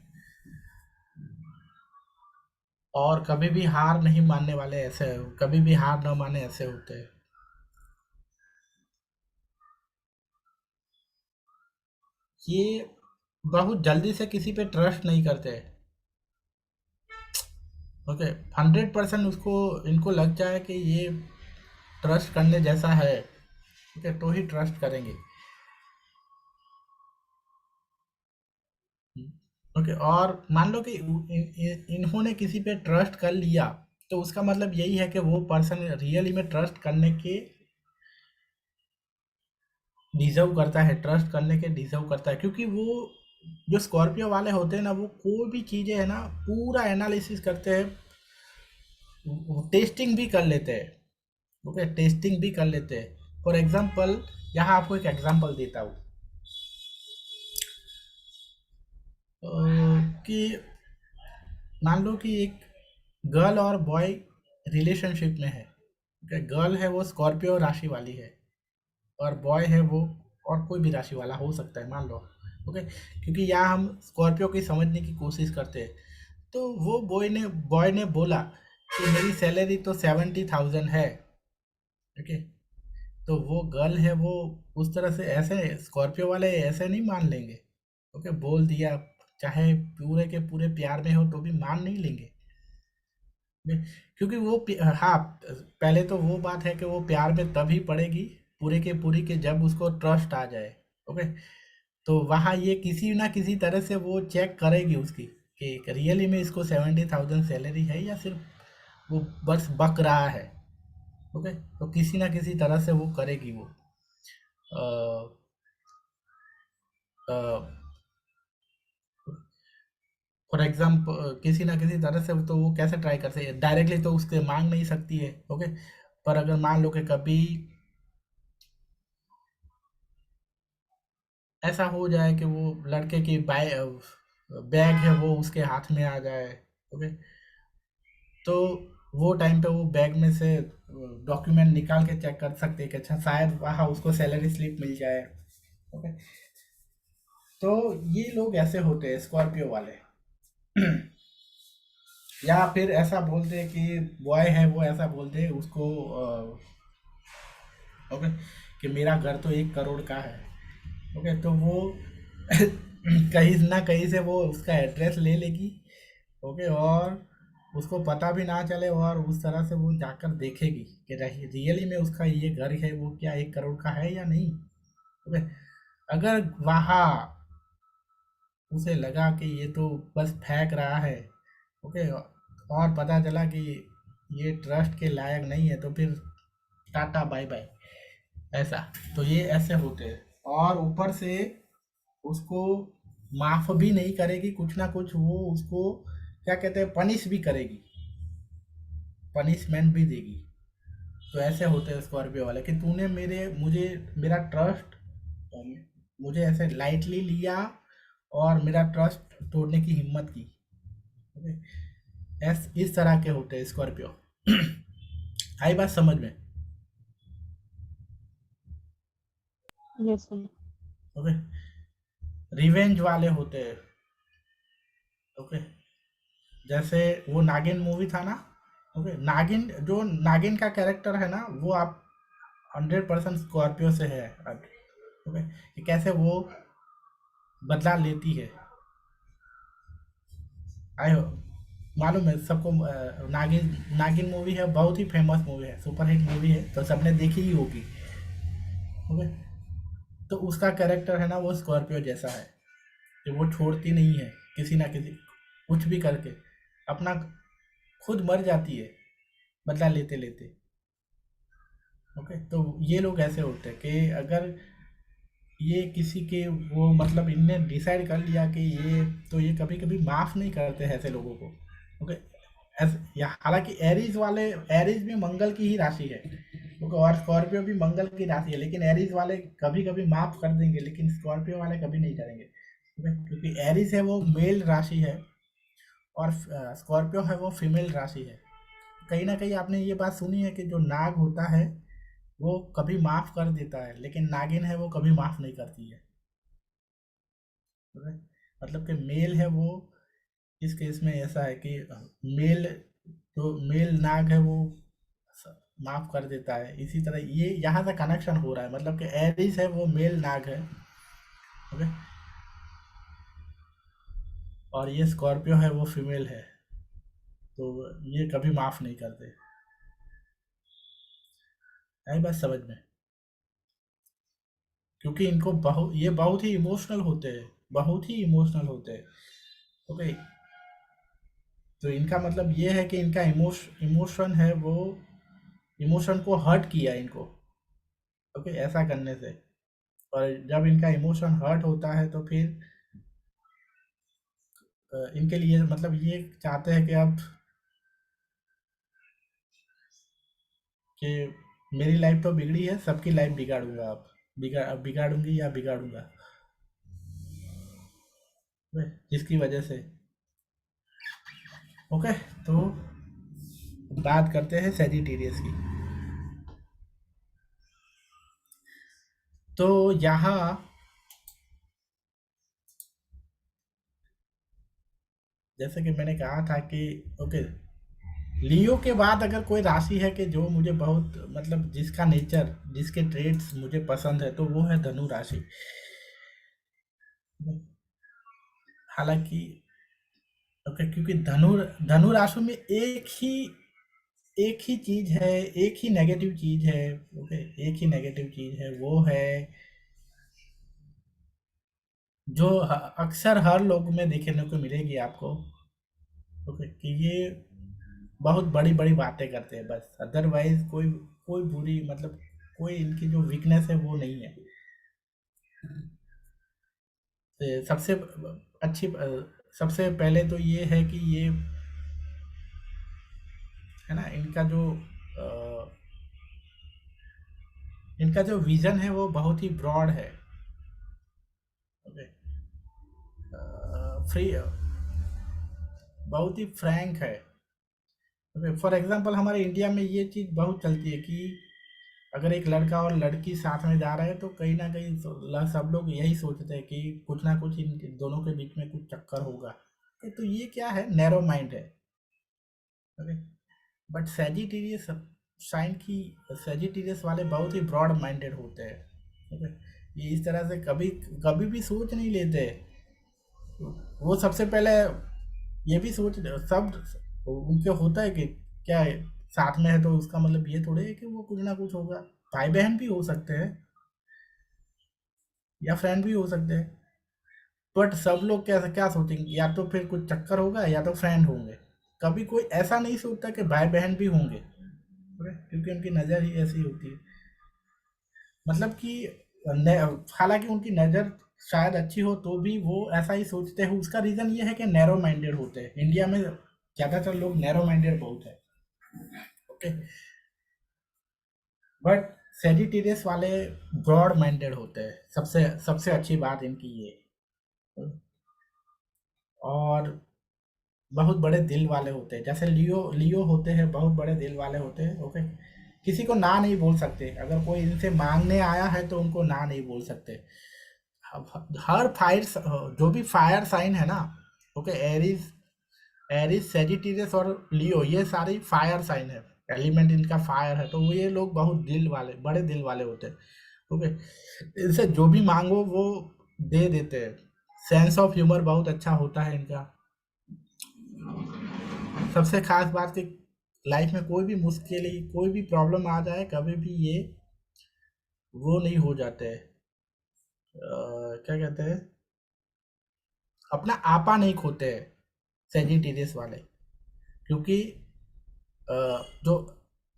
और कभी भी हार नहीं मानने वाले, ऐसे, कभी भी हार ना माने, ऐसे होते हैं। ये बहुत जल्दी से किसी पे ट्रस्ट नहीं करते, ओके। 100% उसको, इनको लग जाए कि ये ट्रस्ट करने जैसा है, ठीक है, तो ही ट्रस्ट करेंगे, ओके। और मान लो कि इन्होंने किसी पे ट्रस्ट कर लिया, तो उसका मतलब यही है कि वो पर्सन रियली में ट्रस्ट करने के डिजर्व करता है, ट्रस्ट करने के डिजर्व करता है। क्योंकि वो जो स्कॉर्पियो वाले होते हैं ना, वो कोई भी चीज़ें है ना, पूरा एनालिसिस करते हैं, टेस्टिंग भी कर लेते हैं, ओके, टेस्टिंग भी कर लेते हैं। फॉर एग्जांपल, यहाँ आपको एक एग्जांपल देता हूँ, कि मान लो कि एक गर्ल और बॉय रिलेशनशिप में है, ओके। गर्ल है वो स्कॉर्पियो राशि वाली है, और बॉय है वो, और कोई भी राशि वाला हो सकता है, मान लो, ओके। क्योंकि यहाँ हम स्कॉर्पियो की समझने की कोशिश करते हैं। तो वो बॉय ने बोला कि मेरी सैलरी तो 70,000 है, ओके। तो वो गर्ल है वो उस तरह से, ऐसे स्कॉर्पियो वाले ऐसे नहीं मान लेंगे, ओके, बोल दिया, चाहे पूरे के पूरे प्यार में हो तो भी मान नहीं लेंगे। क्योंकि वो हाँ, पहले तो वो बात है कि वो प्यार में तभी पड़ेगी पूरे के पूरी के जब उसको ट्रस्ट आ जाए, ओके। तो वहाँ ये किसी ना किसी तरह से वो चेक करेगी उसकी, कि रियली में इसको 70,000 सैलरी है या सिर्फ वो बस बक रहा है, ओके। तो किसी ना किसी तरह से वो करेगी वो, अ, अ, फॉर एग्जाम्पल किसी ना किसी तरह से तो वो कैसे ट्राई कर सकती है, डायरेक्टली तो उससे मांग नहीं सकती है, ओके। पर अगर मान लो कि कभी ऐसा हो जाए कि वो लड़के की बैग है वो उसके हाथ में आ जाए, ओके, तो वो टाइम पे वो बैग में से डॉक्यूमेंट निकाल के चेक कर सकते हैं कि अच्छा शायद वहाँ उसको सैलरी स्लिप मिल जाए, ओके। तो ये लोग ऐसे होते हैं स्कॉर्पियो वाले। या फिर ऐसा बोलते हैं कि बॉय है वो ऐसा बोलते हैं उसको, ओके, कि मेरा घर तो 1 करोड़ का है, ओके, तो वो कहीं ना कहीं से वो उसका एड्रेस ले लेगी, ओके, और उसको पता भी ना चले और उस तरह से वो जाकर देखेगी कि रियली में उसका ये घर है वो क्या 1 करोड़ का है या नहीं, ओके। अगर वहाँ उसे लगा कि ये तो बस फेंक रहा है, ओके, और पता चला कि ये ट्रस्ट के लायक नहीं है, तो फिर टाटा बाय बाय, ऐसा। तो ये ऐसे होते हैं, और ऊपर से उसको माफ भी नहीं करेगी, कुछ ना कुछ वो उसको क्या कहते हैं पनिश भी करेगी, पनिशमेंट भी देगी। तो ऐसे होते हैं स्कॉर्पियो वाले कि तूने मुझे मेरा ट्रस्ट मुझे ऐसे लाइटली लिया और मेरा ट्रस्ट तोड़ने की हिम्मत की, ओके। इस तरह के होते हैं स्कॉर्पियो। आई बात समझ में? Yes sir. ओके। रिवेंज वाले होते हैं, ओके। जैसे वो नागिन मूवी था ना, ओके, नागिन जो नागिन का कैरेक्टर है ना वो आप 100% स्कॉर्पियो से है, ओके, कि कैसे वो बदला लेती है। आई हो मालूम है सबको, नागिन नागिन मूवी है, बहुत ही फेमस मूवी है, सुपरहिट मूवी है, तो सबने देखी ही होगी, ओके। तो उसका कैरेक्टर है ना वो स्कॉर्पियो जैसा है कि वो छोड़ती नहीं है किसी ना किसी, कुछ भी करके अपना खुद मर जाती है बदला लेते लेते, ओके। तो ये लोग ऐसे होते हैं कि अगर ये किसी के वो मतलब इनने डिसाइड कर लिया कि ये कभी कभी माफ नहीं करते हैं ऐसे लोगों को, ओके। या हालांकि एरीज भी मंगल की ही राशि है, ओके, और स्कॉर्पियो भी मंगल की राशि है, लेकिन एरीज वाले कभी कभी माफ कर देंगे लेकिन स्कॉर्पियो वाले कभी नहीं करेंगे, ओके, क्योंकि एरीज है वो मेल राशि है और स्कॉर्पियो है वो फीमेल राशि है। कहीं ना कहीं आपने ये बात सुनी है कि जो नाग होता है वो कभी माफ कर देता है लेकिन नागिन है वो कभी माफ नहीं करती है, right? मतलब कि मेल है वो, इस केस में ऐसा है कि मेल जो मेल नाग है वो माफ कर देता है, इसी तरह ये यहाँ से कनेक्शन हो रहा है, मतलब कि एरिस है वो मेल नाग है, ओके, और ये स्कॉर्पियो है वो फीमेल है, तो ये कभी माफ नहीं करते। आई बात समझ में? क्योंकि इनको ये बहुत ही इमोशनल होते हैं, बहुत ही इमोशनल होते हैं, ओके। तो इनका मतलब ये है कि इनका इमोशन है वो, इमोशन को हर्ट किया इनको, ओके, ऐसा करने से। और जब इनका इमोशन हर्ट होता है तो फिर इनके लिए मतलब ये चाहते हैं कि अब कि मेरी लाइफ तो बिगड़ी है, सबकी लाइफ बिगाड़ूंगा, अब बिगाड़ूंगी या बिगाड़ूंगा, जिसकी वजह से, ओके। तो बात करते हैं सेजिटेरियस की। तो यहाँ जैसे कि मैंने कहा था कि ओके, लियो के बाद अगर कोई राशि है कि जो मुझे बहुत मतलब जिसका नेचर जिसके ट्रेड्स मुझे पसंद है तो वो है धनु राशि। हालांकि ओके, क्योंकि धनु धनु राशि में एक ही चीज है, एक ही नेगेटिव चीज है, ओके, एक ही नेगेटिव चीज है, वो है जो अक्सर हर लोग में देखने को मिलेगी आपको, ओके, कि ये बहुत बड़ी बड़ी बातें करते हैं बस, अदरवाइज कोई कोई बुरी मतलब कोई इनकी जो वीकनेस है वो नहीं है। सबसे अच्छी सबसे पहले तो ये है कि ये है ना, इनका जो विजन है वो बहुत ही ब्रॉड है। ओके, फ्री, बहुत ही फ्रैंक है। फॉर एग्जांपल हमारे इंडिया में ये चीज़ बहुत चलती है कि अगर एक लड़का और लड़की साथ में जा रहे हैं तो कहीं ना कहीं सब लोग यही सोचते हैं कि कुछ ना कुछ इन दोनों के बीच में कुछ चक्कर होगा। तो ये क्या है, नैरो माइंड है। ओके, बट सैजिटेरियस साइन की सैजिटेरियस वाले बहुत ही ब्रॉड माइंडेड होते हैं। ओके, ये इस तरह से कभी कभी भी सोच नहीं लेते। वो सबसे पहले ये भी सोच सब उनके होता है कि क्या है, साथ में है तो उसका मतलब ये थोड़े है कि वो कुछ ना कुछ होगा। भाई बहन भी हो सकते हैं या फ्रेंड भी हो सकते हैं, बट सब लोग क्या क्या सोचेंगे, या तो फिर कुछ चक्कर होगा या तो फ्रेंड होंगे। कभी कोई ऐसा नहीं सोचता कि भाई बहन भी होंगे, क्योंकि उनकी नज़र ही ऐसी होती है। मतलब कि हालांकि उनकी नज़र शायद अच्छी हो तो भी वो ऐसा ही सोचते हैं। उसका रीज़न ये है कि नैरो माइंडेड होते हैं। इंडिया में ज़्यादातर लोग नैरो माइंडेड बहुत है। ओके, बट सेजिटेरियस वाले ब्रॉड माइंडेड होते हैं। सबसे सबसे अच्छी बात इनकी ये, और बहुत बड़े दिल वाले होते हैं। जैसे लियो लियो होते हैं, बहुत बड़े दिल वाले होते हैं। ओके, किसी को ना नहीं बोल सकते। अगर कोई इनसे मांगने आया है तो उनको ना नहीं बोल सकते। हर फायर, जो भी फायर साइन है ना, ओके, एरीज एरीज सेजिटेरियस और लियो, ये सारी फायर साइन है। एलिमेंट इनका फायर है, तो वो ये लोग बहुत दिल वाले, बड़े दिल वाले होते हैं। ओके, इनसे जो भी मांगो वो दे देते हैं। सेंस ऑफ ह्यूमर बहुत अच्छा होता है इनका। सबसे खास बात कि लाइफ में कोई भी मुश्किल, कोई भी प्रॉब्लम आ जाए, कभी भी ये वो नहीं हो जाते हैं, क्या कहते हैं, अपना आपा नहीं खोते हैं सेजिटेरियस वाले। क्योंकि जो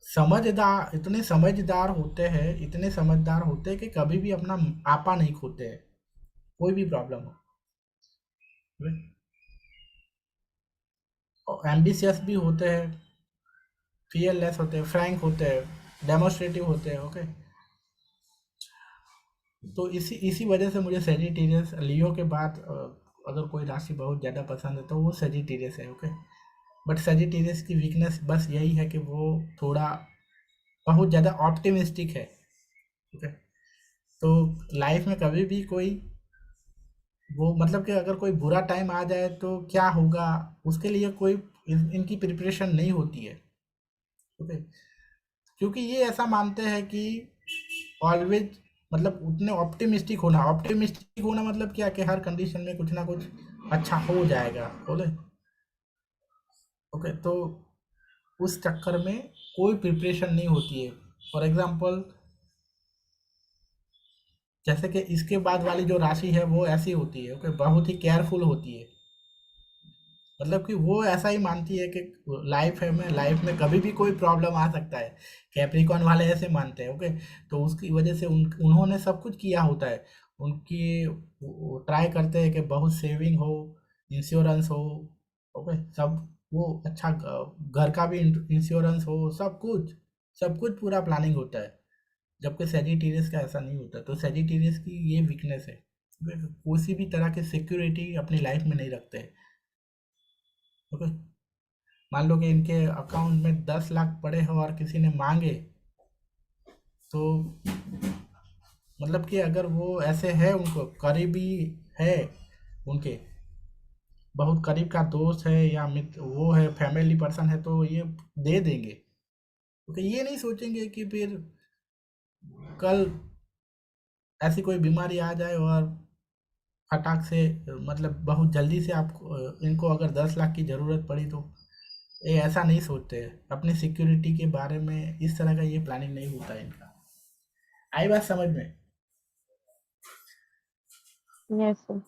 समझदार, इतने समझदार होते हैं, इतने समझदार होते हैं कि कभी भी अपना आपा नहीं खोते हैं, कोई भी प्रॉब्लम हो। एम्बिशियस भी होते हैं, फियरलेस होते हैं, फ्रैंक होते हैं, डेमोस्ट्रेटिव होते हैं। ओके, तो इसी इसी वजह से मुझे सेजिटेरियस, लियो के बाद अगर कोई राशि बहुत ज़्यादा पसंद है तो वो सेजिटेरियस है। ओके, बट सेजिटेरियस की वीकनेस बस यही है कि वो थोड़ा बहुत ज़्यादा ऑप्टिमिस्टिक है। ओके, तो लाइफ में कभी भी कोई वो मतलब कि अगर कोई बुरा टाइम आ जाए तो क्या होगा, उसके लिए कोई इनकी प्रिपरेशन नहीं होती है। ओके, क्योंकि ये ऐसा मानते हैं कि ऑलवेज, मतलब उतने ऑप्टिमिस्टिक होना मतलब क्या, कि हर कंडीशन में कुछ ना कुछ अच्छा हो जाएगा। बोले, ओके, तो उस चक्कर में कोई प्रिपरेशन नहीं होती है। फॉर एग्जांपल, जैसे कि इसके बाद वाली जो राशि है वो ऐसी होती है, ओके, बहुत ही केयरफुल होती है। मतलब कि वो ऐसा ही मानती है कि लाइफ में कभी भी कोई प्रॉब्लम आ सकता है। कैप्रिकॉन वाले ऐसे मानते हैं। ओके, तो उसकी वजह से उन्होंने सब कुछ किया होता है। उनकी ट्राई करते हैं कि बहुत सेविंग हो, इंश्योरेंस हो। ओके, सब वो अच्छा, घर का भी इंश्योरेंस हो, सब कुछ पूरा प्लानिंग होता है। जबकि सेजिटेरियस का ऐसा नहीं होता। तो सेजिटेरियस की ये वीकनेस है, किसी भी तरह की सिक्योरिटी अपनी लाइफ में नहीं रखते। ओके, मान लो कि इनके अकाउंट में 10 लाख पड़े हो और किसी ने मांगे, तो मतलब कि अगर वो ऐसे है, उनको करीबी है, उनके बहुत करीब का दोस्त है या मित्र वो है, फैमिली पर्सन है, तो ये दे देंगे। क्योंकि ये नहीं सोचेंगे कि फिर कल ऐसी कोई बीमारी आ जाए और फटाक से, मतलब बहुत जल्दी से आपको, इनको अगर 10 लाख की ज़रूरत पड़ी तो ये ऐसा नहीं सोचते हैं। अपनी सिक्योरिटी के बारे में इस तरह का ये प्लानिंग नहीं होता है इनका। आई बात समझ में? Yes sir.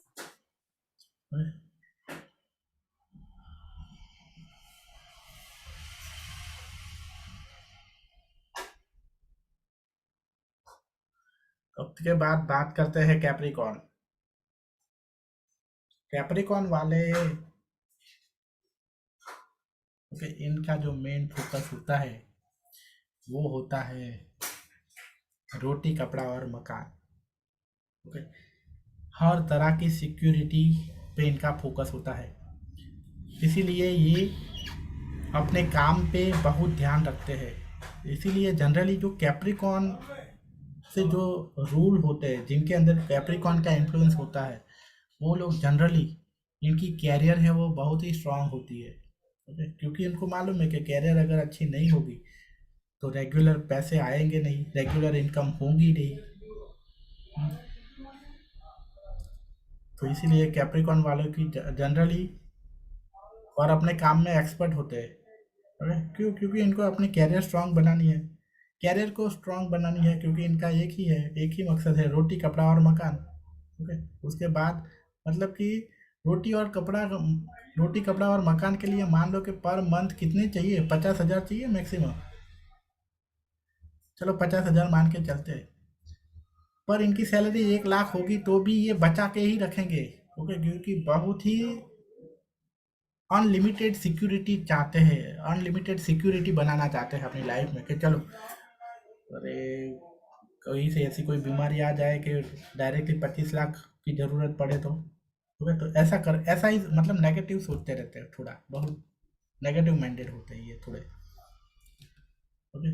अब के बाद बात करते हैं कैप्रिकॉर्न। कैप्रिकॉन वाले ओके, इनका जो मेन फोकस होता है वो होता है रोटी कपड़ा और मकान। ओके, हर तरह की सिक्योरिटी पे इनका फोकस होता है, इसीलिए ये अपने काम पे बहुत ध्यान रखते हैं। इसीलिए जनरली जो कैप्रिकॉन से जो रूल होते हैं, जिनके अंदर कैप्रिकॉन का इन्फ्लुएंस होता है, वो लोग जनरली इनकी कैरियर है वो बहुत ही स्ट्रांग होती है। ओके, क्योंकि इनको मालूम है कि कैरियर अगर अच्छी नहीं होगी तो रेगुलर पैसे आएंगे नहीं, रेगुलर इनकम होगी नहीं। तो इसीलिए कैप्रिकॉन वालों की जनरली और अपने काम में एक्सपर्ट होते हैं। ओके, क्यों? क्योंकि इनको अपनी कैरियर स्ट्रांग बनानी है, कैरियर को स्ट्रांग बनानी है, क्योंकि इनका एक ही है, एक ही मकसद है, रोटी कपड़ा और मकान। ओके, उसके बाद मतलब कि रोटी और कपड़ा, रोटी कपड़ा और मकान के लिए मान लो कि पर मंथ कितने चाहिए, 50,000 चाहिए मैक्सिमम। चलो 50,000 मान के चलते हैं, पर इनकी सैलरी 1 लाख होगी तो भी ये बचा के ही रखेंगे। ओके, क्योंकि बहुत ही अनलिमिटेड सिक्योरिटी चाहते हैं, अनलिमिटेड सिक्योरिटी बनाना चाहते हैं अपनी लाइफ में कि चलो अरे कहीं से ऐसी कोई बीमारी आ जाए कि डायरेक्टली 25 लाख की ज़रूरत पड़े तो। ओके, तो ऐसा ही मतलब नेगेटिव सोचते रहते हैं, थोड़ा बहुत नेगेटिव माइंडेड होते हैं ये थोड़े। ओके,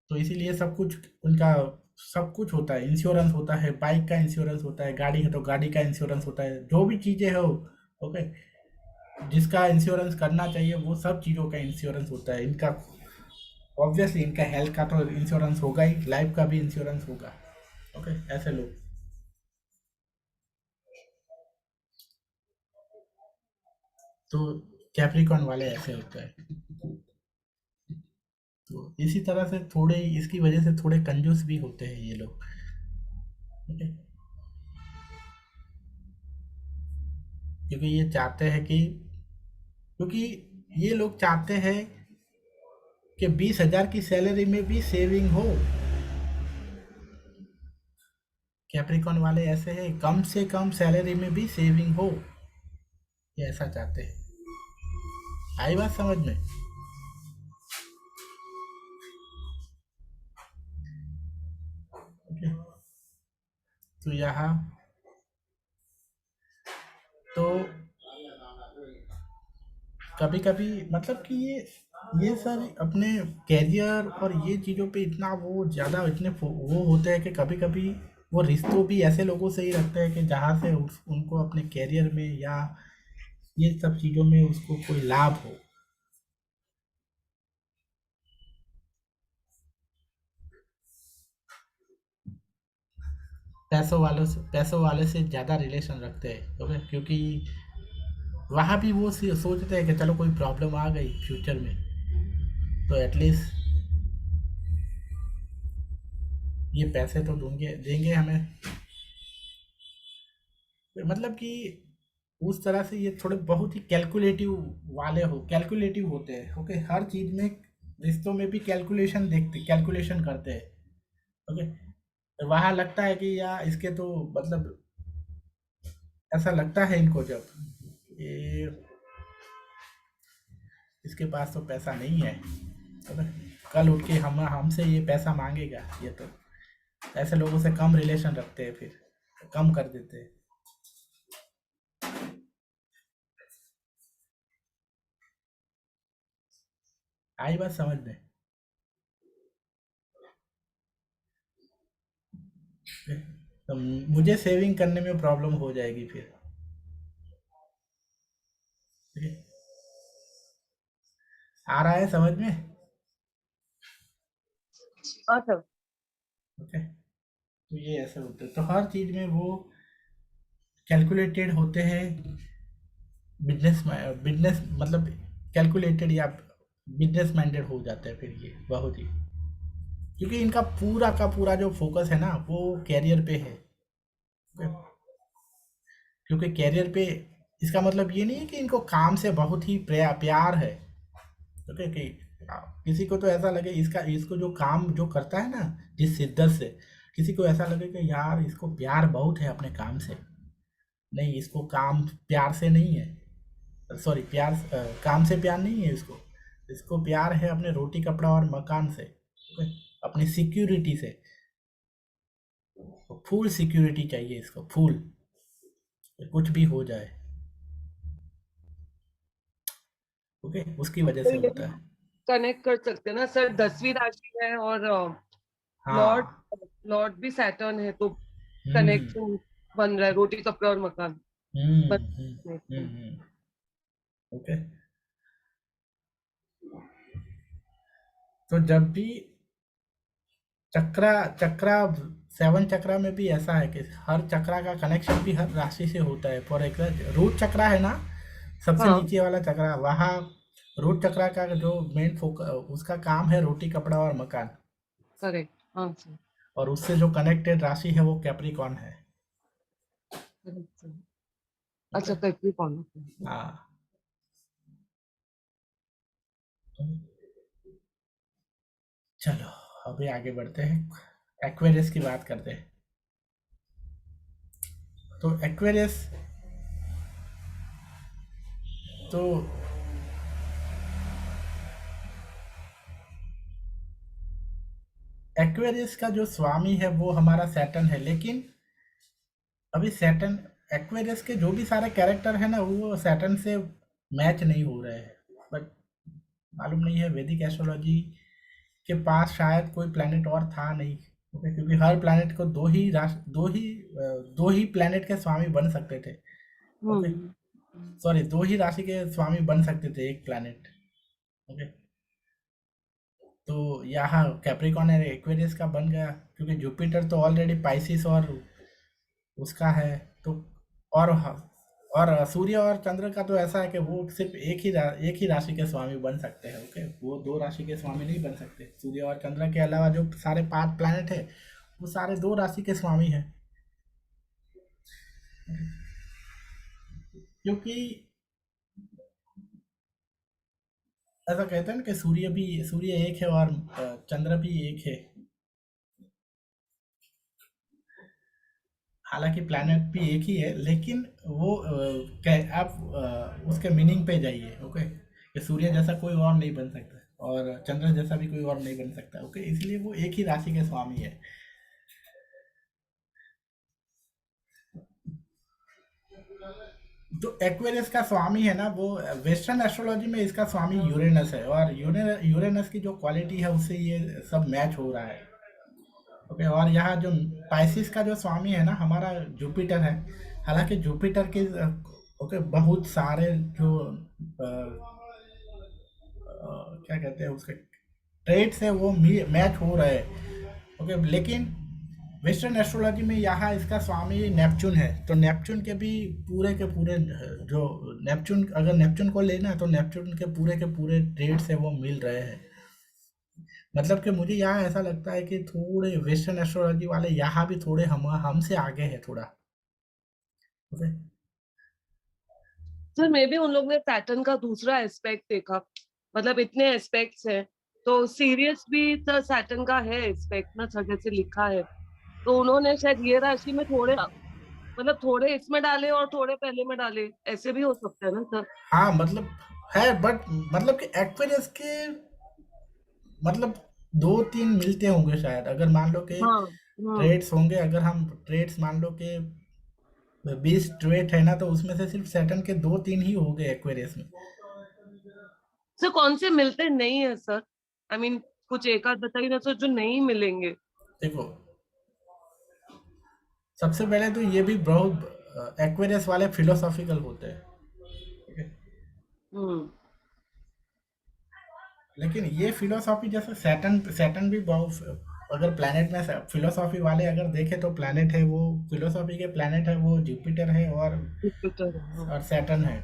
तो इसीलिए सब कुछ उनका सब कुछ होता है, इंश्योरेंस होता है, बाइक का इंश्योरेंस होता है, गाड़ी है तो गाड़ी का इंश्योरेंस होता है, जो भी चीज़ें हो। ओके, जिसका इंश्योरेंस करना चाहिए वो सब चीज़ों का इंश्योरेंस होता है इनका। ऑब्वियसली इनका हेल्थ का तो इंश्योरेंस होगा ही, लाइफ का भी इंश्योरेंस होगा। ओके, ऐसे लोग तो कैप्रिकॉन वाले ऐसे होते हैं। तो इसी तरह से थोड़े इसकी वजह से थोड़े कंजूस भी होते हैं ये लोग। ओके, क्योंकि ये चाहते हैं कि क्योंकि ये लोग चाहते हैं कि 20,000 की सैलरी में भी सेविंग हो। कैप्रिकॉन वाले ऐसे हैं, कम से कम सैलरी में भी सेविंग हो, ये ऐसा चाहते हैं। आई बात समझ में? ओके, तो यहाँ तो कभी कभी मतलब कि ये सर अपने कैरियर और ये चीज़ों पे इतना वो ज़्यादा इतने वो होते हैं कि कभी कभी वो रिश्तों भी ऐसे लोगों से ही रखते हैं कि जहाँ से उनको अपने कैरियर में या ये सब चीज़ों में उसको कोई लाभ हो। पैसों वाले से ज़्यादा रिलेशन रखते हैं। ओके, क्योंकि वहाँ भी वो सोचते हैं कि चलो कोई प्रॉब्लम आ गई फ्यूचर में तो एटलीस्ट ये पैसे तो देंगे देंगे हमें। मतलब कि उस तरह से ये थोड़े बहुत ही कैलकुलेटिव होते हैं। ओके, हर चीज़ में रिश्तों में भी कैलकुलेशन करते हैं। ओके, तो वहाँ लगता है कि यार इसके तो मतलब ऐसा लगता है इनको जब ये इसके पास तो पैसा नहीं है, ओके, कल उठ के हमसे ये पैसा मांगेगा, ये तो ऐसे लोगों से कम रिलेशन रखते हैं, फिर कम कर देते हैं। आई बात समझ में? तो मुझे सेविंग करने में प्रॉब्लम हो जाएगी फिर। ठीक है? आ रहा है समझ में? और सब ओके, तो ये ऐसे होते हैं, तो हर चीज़ में वो कैलकुलेटेड होते हैं। बिजनेस मतलब कैलकुलेटेड या बिजनेस माइंडेड हो जाता है फिर ये बहुत ही, क्योंकि इनका पूरा का पूरा जो फोकस है ना वो कैरियर पे है। ओके? क्योंकि कैरियर पे इसका मतलब ये नहीं है कि इनको काम से बहुत ही प्यार है। ओके, कि किसी को तो ऐसा लगे इसका इसको जो काम जो करता है ना जिस शिद्दत से, किसी को ऐसा लगे कि यार इसको प्यार बहुत है अपने काम से। नहीं, इसको काम प्यार से नहीं है, सॉरी प्यार काम से प्यार नहीं है इसको। इसको प्यार है अपने रोटी कपड़ा और मकान से, ओके, अपनी सिक्योरिटी से। फुल सिक्योरिटी चाहिए इसको, फुल, कुछ भी हो जाए, ओके, उसकी वजह तो से ये होता है। कनेक्ट कर सकते हैं ना सर, 10वीं राशि है और लॉर्ड हाँ। लॉर्ड भी सैटर्न है, तो हम्म कनेक्शन बन रहा है, रोटी कपड़ा और मकान हम्म बन हम्म रहे हैं। ओके। तो जब भी चक्रा चक्रा 7 चक्रा में भी ऐसा है कि हर चक्रा का कनेक्शन भी हर राशि से होता है। फॉर एग्जाम्पल रूट चक्रा है ना, सबसे हाँ नीचे वाला चक्रा, वहाँ रूट चक्रा का जो मेन फोकस, उसका काम है रोटी कपड़ा और मकान, करेक्ट, हाँ सर, और उससे जो कनेक्टेड राशि है वो कैप्रिकॉन है। Correct sir. ओके। अच्छा, कैप्रिकॉर्न। हाँ। चलो अभी आगे बढ़ते हैं, एक्वेरियस की बात करते हैं। तो तो एक्वेरियस का जो स्वामी है वो हमारा सैटर्न है, लेकिन अभी सैटर्न, एक्वेरियस के जो भी सारे कैरेक्टर है ना वो सैटर्न से मैच नहीं हो रहे हैं। बट मालूम नहीं है, वैदिक एस्ट्रोलॉजी के पास शायद कोई प्लैनेट और था नहीं, ओके, क्योंकि हर प्लैनेट को दो ही प्लैनेट के स्वामी बन सकते थे, ओके, हम्म। सॉरी, दो ही राशि के स्वामी बन सकते थे एक प्लैनेट, ओके। तो यहाँ कैप्रिकॉन और एक्वेरियस का बन गया, क्योंकि जुपिटर तो ऑलरेडी पाइसिस और उसका है, तो और और सूर्य और चंद्र का तो ऐसा है कि वो सिर्फ एक ही राशि के स्वामी बन सकते हैं, ओके, वो दो राशि के स्वामी नहीं बन सकते। सूर्य और चंद्र के अलावा जो सारे 5 प्लैनेट है वो सारे 2 राशि के स्वामी हैं, क्योंकि ऐसा कहते हैं ना कि सूर्य एक है और चंद्र भी एक है। हालांकि प्लैनेट भी एक ही है, लेकिन वो आप उसके मीनिंग पे जाइए, ओके, कि सूर्य जैसा कोई और नहीं बन सकता और चंद्र जैसा भी कोई और नहीं बन सकता, ओके, इसलिए वो एक ही राशि के स्वामी है। जो एक्वेरियस का स्वामी है ना, वो वेस्टर्न एस्ट्रोलॉजी में इसका स्वामी यूरेनस है, और यूरेनस की जो क्वालिटी है उससे ये सब मैच हो रहा है, ओके। और यहाँ जो पाइसिस का जो स्वामी है ना हमारा जुपिटर है। हालांकि जुपिटर के ओके बहुत सारे जो क्या कहते हैं उसके ट्रेड्स है वो मैच हो रहे हैं, ओके, लेकिन वेस्टर्न एस्ट्रोलॉजी में यहाँ इसका स्वामी नेपच्यून है, तो नेपच्यून के पूरे जो नेपच्यून, अगर नेपच्यून को लेना है तो नेपच्यून के पूरे ट्रेड्स है वो मिल रहे हैं। मतलब कि मुझे यहाँ ऐसा लगता है कि थोड़े वेस्टर्न एस्ट्रोलॉजी वाले यहाँ भी थोड़े हमसे आगे है थोड़ा, ओके। सर मे भी उन लोग ने पैटर्न का दूसरा एस्पेक्ट देखा, मतलब इतने एस्पेक्ट्स हैं तो सीरियस भी सर सैटर्न का है एस्पेक्ट ना सर, जैसे लिखा है, तो उन्होंने शायद ये राशि में थोड़े, मतलब थोड़े इसमें डाले और थोड़े पहले में डाले, ऐसे भी हो सकता है ना सर। हाँ मतलब है, बट मतलब कि एक्वेरियस के मतलब 2-3 मिलते होंगे शायद, अगर मान लो कि हाँ हाँ। ट्रेड्स होंगे, अगर हम ट्रेड्स मान लो कि 20 ट्रेड है ना, तो उसमें से सिर्फ सैटर्न के 2-3 ही हो गए एक्वेरियस में। सर कौन से मिलते नहीं है सर, आई मीन कुछ एक आध बताइए ना सर जो नहीं मिलेंगे। देखो, सबसे पहले तो ये भी बहुत एक्वेरियस वाले फिलोसॉफिकल होते हैं, ठीक है? हम्म। लेकिन ये फिलोसॉफी जैसे सैटर्न सैटर्न भी बहुत, अगर प्लैनेट में फिलोसॉफी वाले अगर देखें तो प्लैनेट है वो, फिलोसॉफी के प्लैनेट है वो जुपिटर है जुपिटर, हाँ। और सैटर्न है।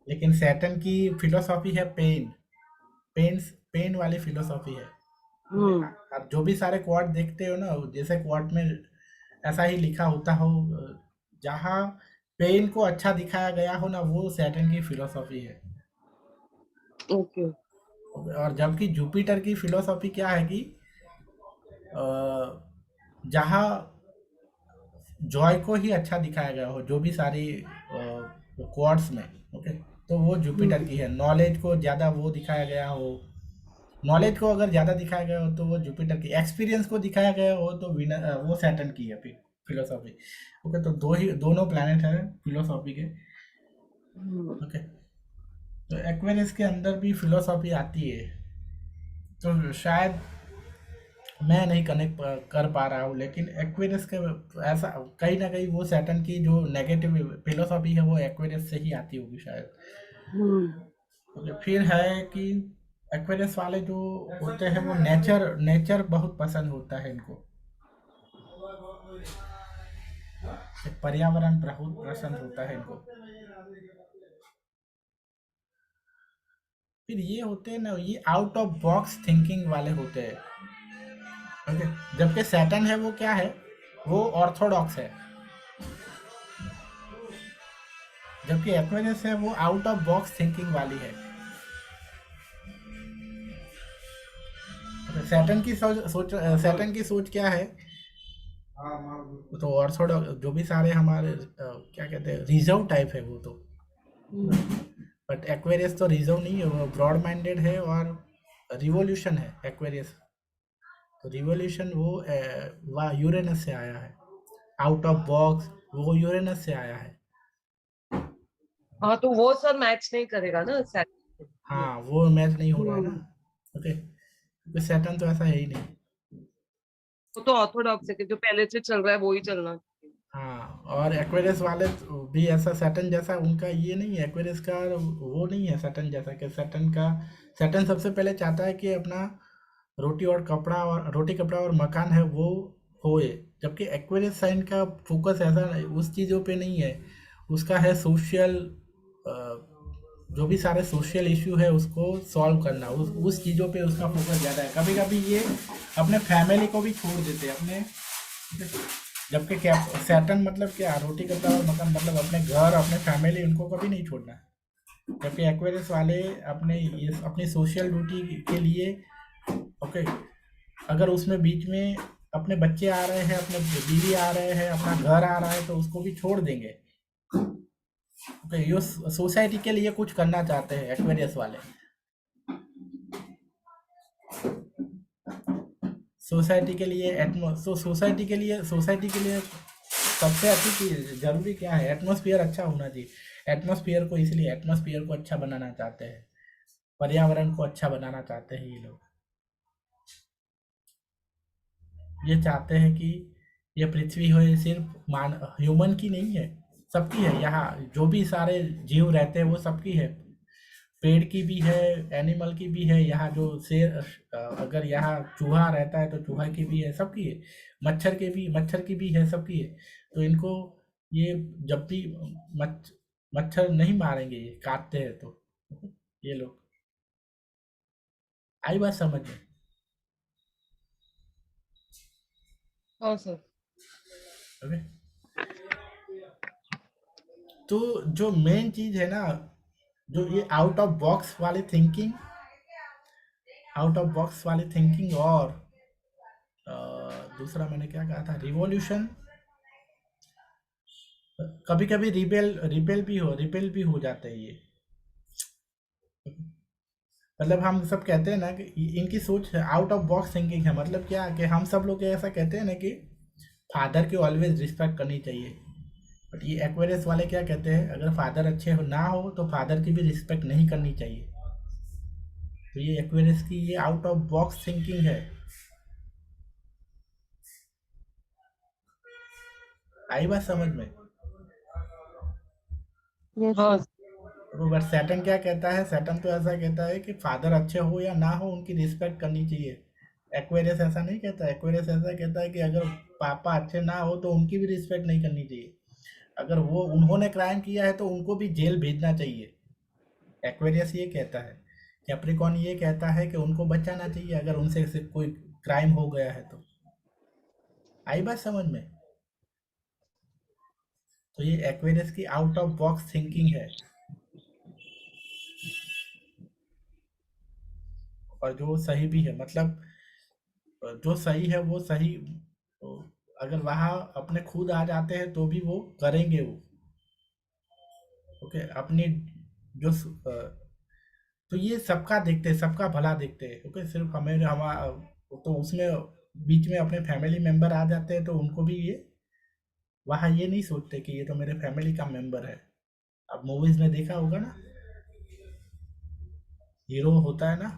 लेकिन सैटर्न की फिलोसॉफी है पेन पेन वाली फिलोसॉफी है। हम्म। आप जो भी सारे क्वार्ट देखते हो ना, जैसे क्वार्ट में ऐसा ही लिखा होता हो, जहाँ पेन को अच्छा दिखाया गया हो ना, वो सैटर्न की फिलोसॉफी है। ओके। और जबकि जुपिटर की फिलोसॉफी क्या है कि जहाँ जॉय को ही अच्छा दिखाया गया हो जो भी सारी क्वार्ट्स में। ओके, तो वो जुपिटर की है। नॉलेज को ज़्यादा वो दिखाया गया हो, नॉलेज को अगर ज़्यादा दिखाया गया हो तो वो जुपिटर की, एक्सपीरियंस को दिखाया गया हो तो वो सैटर्न की है फिर फिलोसॉफी। ओके, तो दोनों प्लैनेट है फिलोसॉफी के। ओके, तो एक्वेरियस के अंदर भी फिलोसॉफी आती है, तो शायद मैं नहीं कनेक्ट कर पा रहा हूँ, लेकिन एक्वेरियस के ऐसा कहीं ना कहीं वो सैटर्न की जो नेगेटिव फिलोसॉफी है वो एक्वेरियस से ही आती होगी शायद। ओके, फिर है कि एक्वेरियस वाले जो होते हैं वो नेचर नेचर बहुत पसंद होता है इनको, पर्यावरण बहुत पसंद होता है इनको। फिर ये होते हैं ना, ये आउट ऑफ बॉक्स थिंकिंग वाले होते हैं। ओके, जबकि सैटर्न है वो क्या है, वो ऑर्थोडॉक्स है, जबकि एक्वेरियस है वो आउट ऑफ बॉक्स थिंकिंग वाली है। सैटर्न की सोच क्या है, तो ऑर्थोडॉक्स जो भी सारे हमारे क्या कहते हैं, रिजर्व टाइप है वो तो। बट एक्वेरियस तो रिजर्व नहीं है, वो ब्रॉड माइंडेड है और रिवॉल्यूशन है एक्वेरियस। तो रिवॉल्यूशन वो यूरेनस से आया है, आउट ऑफ बॉक्स वो यूरेनस से आया है। हाँ, तो वो सर मैच नहीं करेगा ना सैटर्न। हाँ, वो मैच नहीं हो रहा है ना। ओके, क्योंकि सैटर्न तो ऐसा है ही नहीं। वो तो ऑर्थोडॉक्स है कि जो पहले से चल रहा है वो ही चलना चाहिए। हाँ, और एक्वेरियस वाले भी ऐसा सैटर्न जैसा उनका ये नहीं है, एक्वेरियस का वो नहीं है सैटर्न जैसा, कि सैटर्न सबसे पहले चाहता है कि अपना रोटी कपड़ा और मकान है वो होए, जबकि एक्वेरियस साइन का फोकस ऐसा उस चीज़ों पे नहीं है, उसका है सोशल, जो भी सारे सोशल इशू है उसको सॉल्व करना, उस चीज़ों पे उसका फोकस ज़्यादा है। कभी कभी ये अपने फैमिली को भी छोड़ देते हैं अपने, जबकि क्या सैटर्न मतलब क्या, रोटी कपड़ा और मकान मतलब अपने घर अपने फैमिली उनको कभी नहीं छोड़ना है। जबकि एक्वेरियस वाले अपनी सोशल ड्यूटी के लिए, ओके, अगर उसमें बीच में अपने बच्चे आ रहे हैं, अपने बीवी आ रहे हैं, अपना घर आ रहा है तो उसको भी छोड़ देंगे। ओके, ये सोसाइटी के लिए कुछ करना चाहते हैं एक्वेरियस वाले। सोसाइटी के लिए सोसाइटी के लिए सबसे अच्छी चीज जरूरी क्या है, एटमॉस्फेयर अच्छा होना चाहिए। एटमॉस्फेयर को अच्छा बनाना चाहते हैं, पर्यावरण को अच्छा बनाना चाहते हैं ये लोग। ये चाहते हैं कि ये पृथ्वी हो, ये सिर्फ मान ह्यूमन की नहीं है, सबकी है। यहाँ जो भी सारे जीव रहते हैं वो सबकी है, पेड़ की भी है, एनिमल की भी है। यहाँ जो अगर यहाँ चूहा रहता है तो चूहा की भी है, सबकी है। मच्छर की भी है, सबकी है। तो इनको ये जब भी मच्छर नहीं मारेंगे, ये काटते हैं तो ये लोग। आई बात समझ में? हाँ सर। ओके, तो जो मेन चीज है ना, जो ये आउट ऑफ बॉक्स वाली थिंकिंग और दूसरा मैंने क्या कहा था, रिवॉल्यूशन। कभी कभी रिपेल भी हो जाते हैं ये। मतलब हम सब कहते हैं ना कि इनकी सोच आउट ऑफ बॉक्स थिंकिंग है। मतलब क्या कि हम सब लोग ऐसा कहते हैं ना कि फादर की ऑलवेज रिस्पेक्ट करनी चाहिए, बट ये एक्वेरियस वाले क्या कहते हैं, अगर फादर अच्छे ना हो तो फादर की भी रिस्पेक्ट नहीं करनी चाहिए। तो ये एक्वेरियस की ये आउट ऑफ बॉक्स थिंकिंग है। आई बात समझ में? यस हाँ सर। बट सैटर्न क्या कहता है, सैटर्न तो ऐसा कहता है कि फादर अच्छे हो या ना हो उनकी रिस्पेक्ट करनी चाहिए। एक्वेरियस ऐसा नहीं कहता, एक्वेरियस ऐसा कहता है कि अगर पापा अच्छे ना हो तो उनकी भी रिस्पेक्ट नहीं करनी चाहिए। अगर वो उन्होंने क्राइम किया है तो उनको भी जेल भेजना चाहिए। एक्वेरियस ये कहता है। कैप्रिकॉन ये कहता है कि उनको बचाना चाहिए अगर उनसे से कोई क्राइम हो गया है तो। आई बात समझ में? तो ये एक्वेरियस की आउट ऑफ बॉक्स थिंकिंग है, और जो सही भी है। मतलब जो सही है वो सही, अगर वहाँ अपने खुद आ जाते हैं तो भी वो करेंगे वो। ओके, अपनी जो तो ये सबका देखते हैं, सबका भला देखते हैं। ओके, सिर्फ हमें हमारा तो उसमें बीच में अपने फैमिली मेंबर आ जाते हैं तो उनको भी ये वहाँ ये नहीं सोचते कि ये तो मेरे फैमिली का मेंबर है। अब मूवीज में देखा होगा ना, हीरो होता है ना,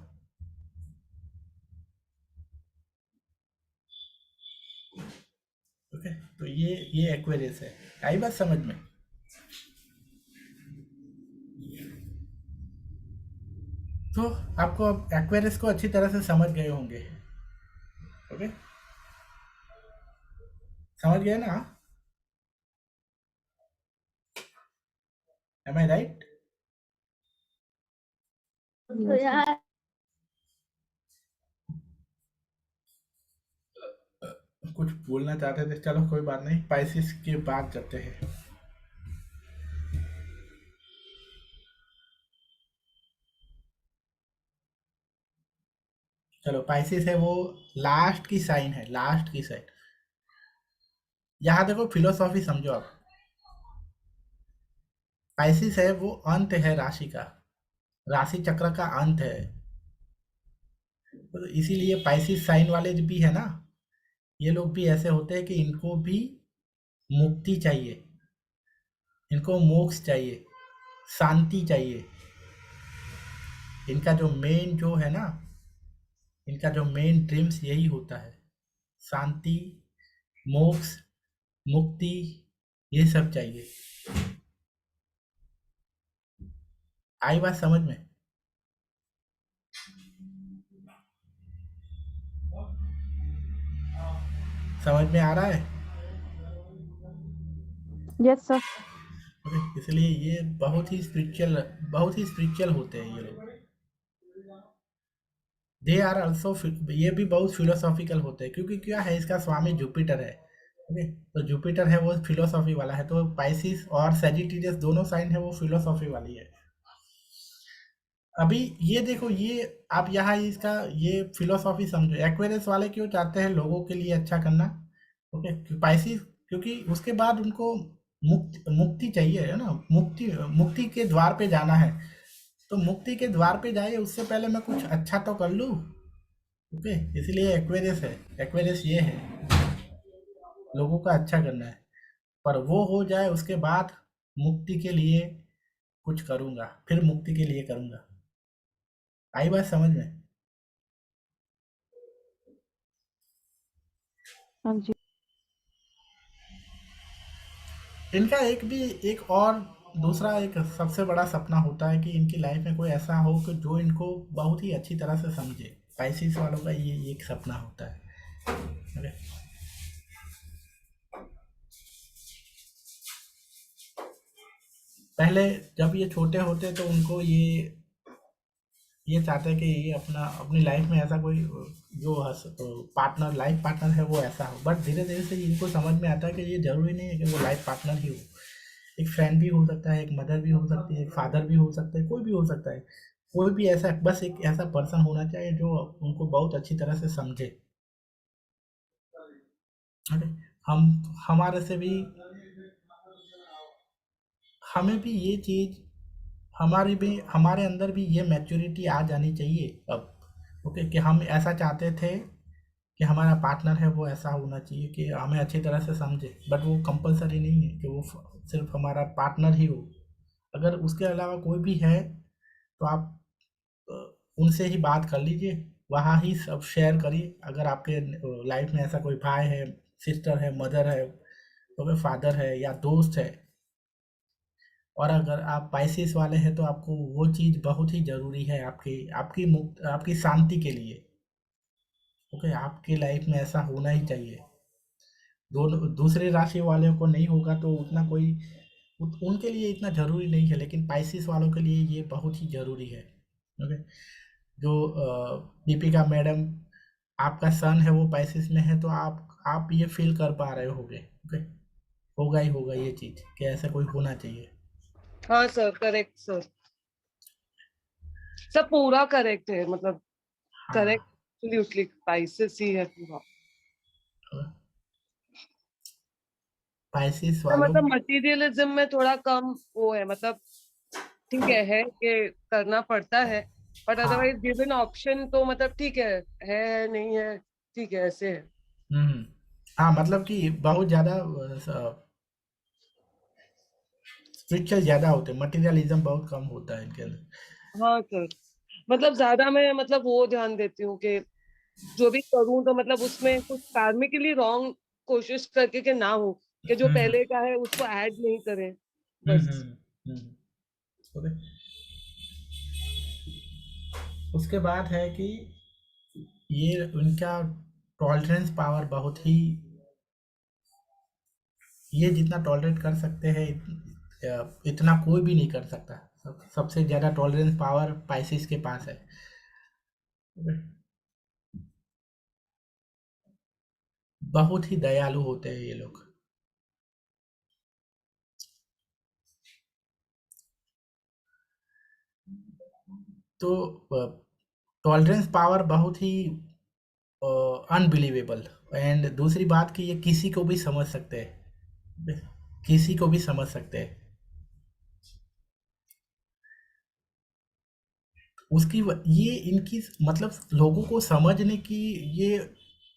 ओके, तो ये एक्वेरियस है। आई बात समझ में? तो आपको अब एक्वेरियस को अच्छी तरह से समझ गए होंगे। ओके, समझ गए ना? एम आई राइट? कुछ बोलना चाहते थे? चलो कोई बात नहीं, पाइसिस के बाद जाते हैं। चलो, पाइसिस है वो लास्ट की साइन है, लास्ट की साइन। यहाँ देखो, फिलोसॉफी समझो आप। पाइसिस है वो अंत है राशि का, राशि चक्र का अंत है। तो इसीलिए पाइसिस साइन वाले जो भी है ना, ये लोग भी ऐसे होते हैं कि इनको भी मुक्ति चाहिए, इनको मोक्ष चाहिए, शांति चाहिए। इनका जो मेन जो है ना, इनका जो मेन ड्रीम्स यही होता है, शांति, मोक्ष, मुक्ति, ये सब चाहिए। आई बात समझ में? समझ में आ रहा है? Yes sir. इसलिए ये बहुत ही स्पिरिचुअल होते हैं ये लोग। दे आर ऑल्सो, ये भी बहुत फिलोसॉफिकल होते हैं, क्योंकि क्या है, इसका स्वामी जुपिटर है। ओके, तो जुपिटर है वो फिलोसॉफी वाला है, तो पाइसिस और सैजिटेरियस दोनों साइन है वो फिलोसॉफी वाली है। अभी ये देखो, ये आप यहाँ इसका ये फिलोसॉफी समझो। एक्वेरियस वाले क्यों चाहते हैं लोगों के लिए अच्छा करना? ओके, पाइसिस क्योंकि उसके बाद उनको मुक्ति चाहिए, है ना, मुक्ति के द्वार पे जाना है। तो मुक्ति के द्वार पे जाए उससे पहले मैं कुछ अच्छा तो कर लूँ। ओके, इसलिए एक्वेरियस है। एक्वेरियस ये है, लोगों का अच्छा करना है, पर वो हो जाए उसके बाद मुक्ति के लिए कुछ करूँगा, फिर मुक्ति के लिए करूँगा। आई बात समझ में? हाँ जी। इनका एक और दूसरा एक सबसे बड़ा सपना होता है कि इनकी लाइफ में कोई ऐसा हो कि जो इनको बहुत ही अच्छी तरह से समझे। पाइसिस वालों का ये एक सपना होता है। ओके, पहले जब ये छोटे होते तो उनको ये चाहते हैं कि ये अपनी लाइफ में ऐसा कोई जो पार्टनर, लाइफ पार्टनर है वो ऐसा हो। बट धीरे धीरे से इनको समझ में आता है कि ये जरूरी नहीं है कि वो लाइफ पार्टनर ही हो। एक फ्रेंड भी हो सकता है, एक मदर भी हो सकती है, एक फादर भी हो सकता है, कोई भी हो सकता है। कोई भी ऐसा, बस एक ऐसा पर्सन होना चाहिए जो उनको बहुत अच्छी तरह से समझे। ओके, हम हमारे से भी हमें भी ये चीज़, हमारे अंदर भी ये मैच्योरिटी आ जानी चाहिए अब। ओके, कि हम ऐसा चाहते थे कि हमारा पार्टनर है वो ऐसा होना चाहिए कि हमें अच्छी तरह से समझे। बट वो कंपलसरी नहीं है कि वो सिर्फ हमारा पार्टनर ही हो। अगर उसके अलावा कोई भी है तो आप अ, उनसे ही बात कर लीजिए, वहाँ ही सब शेयर करिए। अगर आपके लाइफ में ऐसा कोई भाई है, सिस्टर है, मदर है, तो फिर फादर है या दोस्त है, और अगर आप पाइसेस वाले हैं तो आपको वो चीज़ बहुत ही ज़रूरी है आपकी शांति के लिए। ओके, आपकी लाइफ में ऐसा होना ही चाहिए। दोनों दूसरे राशि वालों को नहीं होगा तो उतना कोई उनके लिए इतना ज़रूरी नहीं है, लेकिन पाइसेस वालों के लिए ये बहुत ही ज़रूरी है। ओके, जो दीपिका मैडम, आपका सन है वो पाइसेस में है, तो आप ये फील कर पा रहे होगे। ओके, होगा ही होगा ये चीज़ कि ऐसा कोई होना चाहिए। हाँ सर, करेक्ट सर, सब पूरा करेक्ट है, मतलब हाँ, करेक्ट, एब्सोल्युटली पाइसेस ही है पूरा। पाइसिस तो वालों मतलब मटेरियलिज्म में थोड़ा कम वो है, मतलब ठीक है कि करना पड़ता है, बट हाँ अदरवाइज गिवन ऑप्शन तो मतलब ठीक है नहीं है, ठीक है ऐसे है। हम्म हाँ मतलब कि बहुत ज़्यादा स्पिरिचुअल ज़्यादा होते हैं, मटेरियलिज्म बहुत कम होता है इनके अंदर। हाँ सर, मतलब ज्यादा मैं मतलब वो ध्यान देती हूँ कि जो भी करूँ तो मतलब उसमें कुछ कार्मिकली रॉन्ग कोशिश करके कि ना हो, कि जो हम्म पहले का है उसको ऐड नहीं करें हम्म बस। हम्म हम्म, ओके। उसके बाद है कि ये उनका टॉलरेंस पावर बहुत ही, ये जितना टॉलरेट कर सकते हैं इतना कोई भी नहीं कर सकता। सबसे ज़्यादा टॉलरेंस पावर पाइसिस के पास है। बहुत ही दयालु होते हैं ये लोग। तो टॉलरेंस पावर बहुत ही अनबिलीवेबल। एंड दूसरी बात कि ये किसी को भी समझ सकते हैं, किसी को भी समझ सकते हैं। ये इनकी मतलब लोगों को समझने की, ये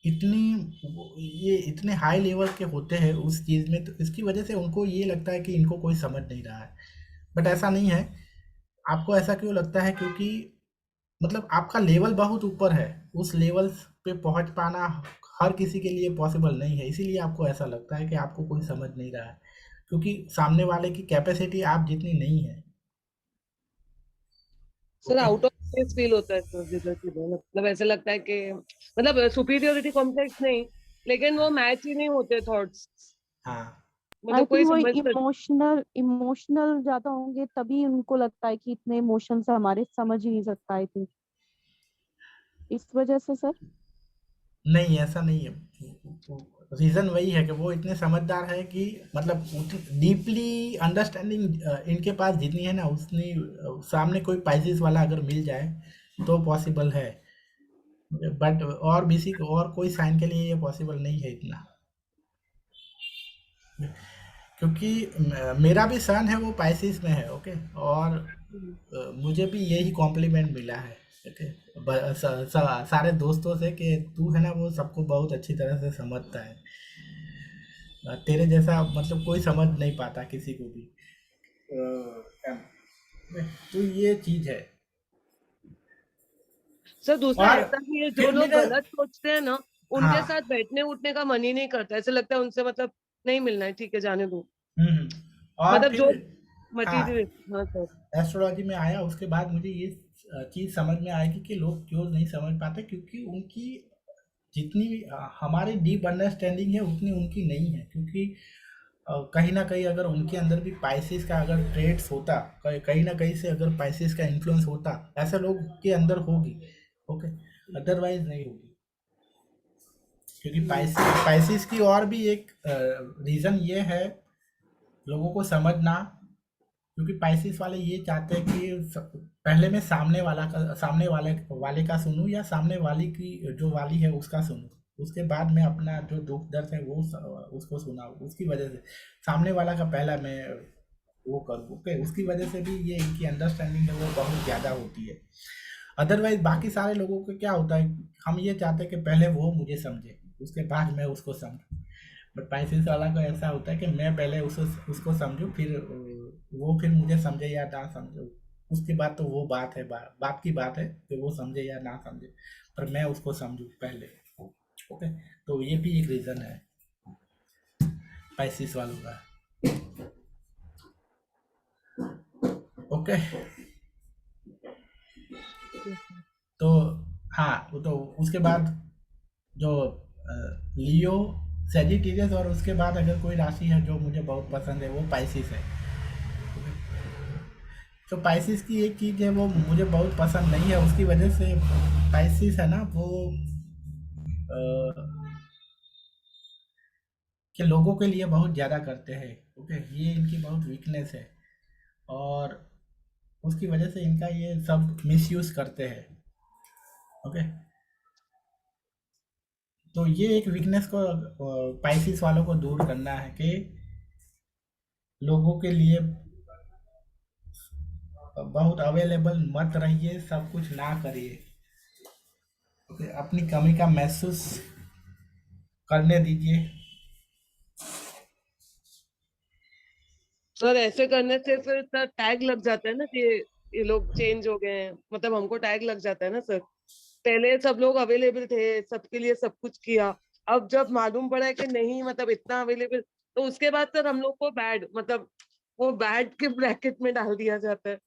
ये इतने हाई लेवल के होते हैं उस चीज़ में, तो इसकी वजह से उनको ये लगता है कि इनको कोई समझ नहीं रहा है। बट ऐसा नहीं है। आपको ऐसा क्यों लगता है? क्योंकि मतलब आपका लेवल बहुत ऊपर है, उस लेवल पे पहुंच पाना हर किसी के लिए पॉसिबल नहीं है, इसीलिए आपको ऐसा लगता है कि आपको कोई समझ नहीं रहा है, क्योंकि सामने वाले की कैपेसिटी आप जितनी नहीं है। Sir okay. Out of place feel होता है सर जिधर किधर, मतलब ऐसे लगता है कि मतलब सुपीरियोरिटी कॉम्प्लेक्स नहीं, लेकिन वो मैच ही नहीं होते थॉट्स, हाँ आई मतलब कोई थिंक वो समझ कर। इमोशनल ज्यादा होंगे, तभी उनको लगता है कि इतने इमोशंस हमारे समझ ही नहीं सकता। आई थिंक इस वजह से सर। नहीं, ऐसा नहीं है। रीज़न वही है कि वो इतने समझदार है कि मतलब डीपली अंडरस्टैंडिंग इनके पास जितनी है ना, उतनी सामने कोई पाइसिस वाला अगर मिल जाए तो पॉसिबल है। बट और किसी को और कोई साइन के लिए ये पॉसिबल नहीं है इतना। क्योंकि मेरा भी सन है वो पाइसिस में है। ओके। और मुझे भी यही कॉम्प्लीमेंट मिला है। ओके। सारे दोस्तों से कि तू है ना वो सबको बहुत अच्छी तरह से समझता है, तेरे जैसा मतलब कोई समझ नहीं पाता किसी को भी। तो ये चीज है। सर दूसरा और ऐसा भी है, जो फिर लोग मेरा, गलत सोचते हैं ना, उनके हाँ साथ बैठने उठने का मन ही नहीं करता, ऐसे लगता है उनसे मतलब नहीं मिलना है, ठीक है जाने दो, और मतलब फिर जो हाँ मटीरियल। हाँ सर। एस्ट्रोलॉजी में आया उसके बाद मुझे ये चीज़ समझ में आएगी कि लोग क्यों नहीं समझ पाते, क्योंकि उनकी जितनी भी हमारी डीप अंडरस्टैंडिंग है उतनी उनकी नहीं है। क्योंकि कहीं ना कहीं अगर उनके अंदर भी पाइसिस का अगर ट्रेड्स होता, कहीं ना कहीं से अगर पाइसिस का इन्फ्लुएंस होता, ऐसे लोग के अंदर होगी। ओके। अदरवाइज नहीं होगी। क्योंकि पाइसिस की और भी एक रीज़न ये है लोगों को समझना। क्योंकि पाइसिस वाले ये चाहते हैं कि पहले मैं सामने वाले का सुनूं, या सामने वाली की जो वाली है उसका सुनूं, उसके बाद मैं अपना जो दुख दर्द है वो उसको सुनाऊं। उसकी वजह से सामने वाला का पहला मैं वो करूँ। ओके। उसकी वजह से भी ये इनकी अंडरस्टैंडिंग है वो बहुत ज़्यादा होती है। अदरवाइज बाकी सारे लोगों को क्या होता है, हम ये चाहते हैं कि पहले वो मुझे समझे उसके बाद मैं उसको समझूं। बट पाइसेस वाला का ऐसा होता है कि मैं पहले उसको उसको समझूं, फिर वो फिर मुझे समझे या ना समझे, उसके बाद तो वो बात है, बात की बात है कि वो समझे या ना समझे, पर मैं उसको समझूं पहले। ओके। तो ये भी एक रीज़न है पाइसिस वालों का। ओके। तो हाँ, वो तो उसके बाद जो लियो, सेजिटेरियस, और उसके बाद अगर कोई राशि है जो मुझे बहुत पसंद है वो पाइसिस है। तो पाइसिस की एक चीज़ है वो मुझे बहुत पसंद नहीं है, उसकी वजह से पाइसिस है ना वो अ, कि लोगों के लिए बहुत ज़्यादा करते हैं। ओके। ये इनकी बहुत वीकनेस है, और उसकी वजह से इनका ये सब मिसयूज़ करते हैं। ओके। तो ये एक वीकनेस को पाइसिस वालों को दूर करना है कि लोगों के लिए बहुत अवेलेबल मत रहिए, सब कुछ ना करिए, ओके, अपनी कमी का महसूस करने दीजिए। सर ऐसे करने से फिर सर टैग लग जाता है ना कि ये लोग चेंज हो गए हैं, मतलब हमको टैग लग जाता है ना सर। पहले सब लोग अवेलेबल थे, सबके लिए सब कुछ किया, अब जब मालूम पड़ा है कि नहीं मतलब इतना अवेलेबल, तो उसके बाद सर हम लोग को बैड मतलब वो बैड के ब्रैकेट में डाल दिया जाता है।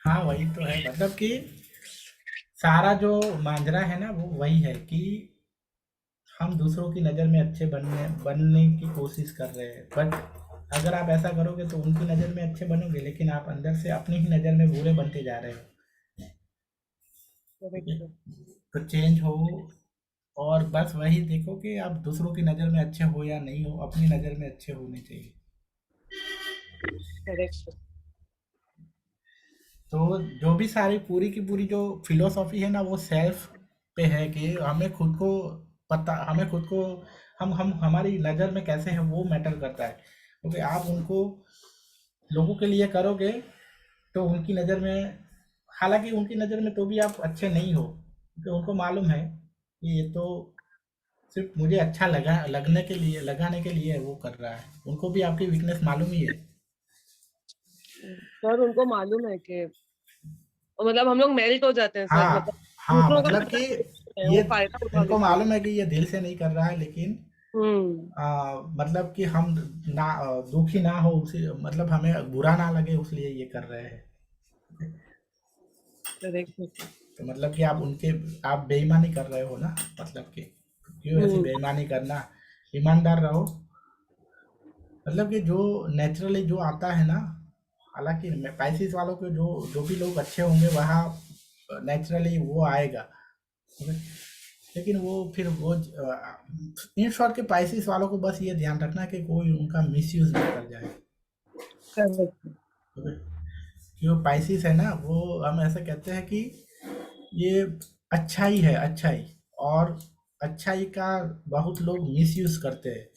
हाँ वही तो है, मतलब कि सारा जो मांजरा है ना वो वही है कि हम दूसरों की नज़र में अच्छे बनने की कोशिश कर रहे हैं, बट अगर आप ऐसा करोगे तो उनकी नज़र में अच्छे बनोगे, लेकिन आप अंदर से अपनी ही नज़र में बुरे बनते जा रहे हो। ठीक है, करेक्ट सर। तो चेंज हो, और बस वही देखो कि आप दूसरों की नज़र में अच्छे हो या नहीं हो, अपनी नज़र में अच्छे होने चाहिए। Correct sir. तो जो भी सारी पूरी की पूरी जो फिलोसॉफी है ना वो सेल्फ पे है कि हमें खुद को पता, हमें खुद को हम हमारी नज़र में कैसे हैं वो मैटर करता है। क्योंकि आप उनको लोगों के लिए करोगे तो उनकी नज़र में, हालांकि उनकी नज़र में तो भी आप अच्छे नहीं हो, क्योंकि उनको मालूम है कि ये तो सिर्फ मुझे अच्छा लगाने के लिए वो कर रहा है, उनको भी आपकी वीकनेस मालूम ही है। सर उनको मालूम है कि मतलब हम लोग मेल्ट हो जाते हैं सर, हाँ मतलब हाँ, दूसरों का मतलब कि मतलब है, ये वो फायदा उठा इनको लेते हैं। मालूम है कि ये दिल से नहीं कर रहा है, लेकिन हम्म। मतलब कि हम ना दुखी ना हो उसी, मतलब हमें बुरा ना लगे उसलिए ये कर रहे हैं। करेक्ट। तो मतलब कि आप बेईमानी कर रहे हो ना, मतलब कि क्यों ऐसी हम्म। बेईमानी करना, ईमानदार रहो। मतलब कि जो नेचुरली जो आता है ना, हालांकि पैसिस वालों के जो जो भी लोग अच्छे होंगे वहाँ नेचुरली वो आएगा, ठीक है? लेकिन वो फिर वो इन शॉर्ट के पैसिस वालों को बस ये ध्यान रखना कि कोई उनका मिसयूज ना कर जाए, करेक्ट। ठीक है? कि वो पैसिस है ना, वो हम ऐसे कहते हैं कि ये अच्छाई है, अच्छाई, और अच्छाई का बहुत लोग मिसयूज करते हैं,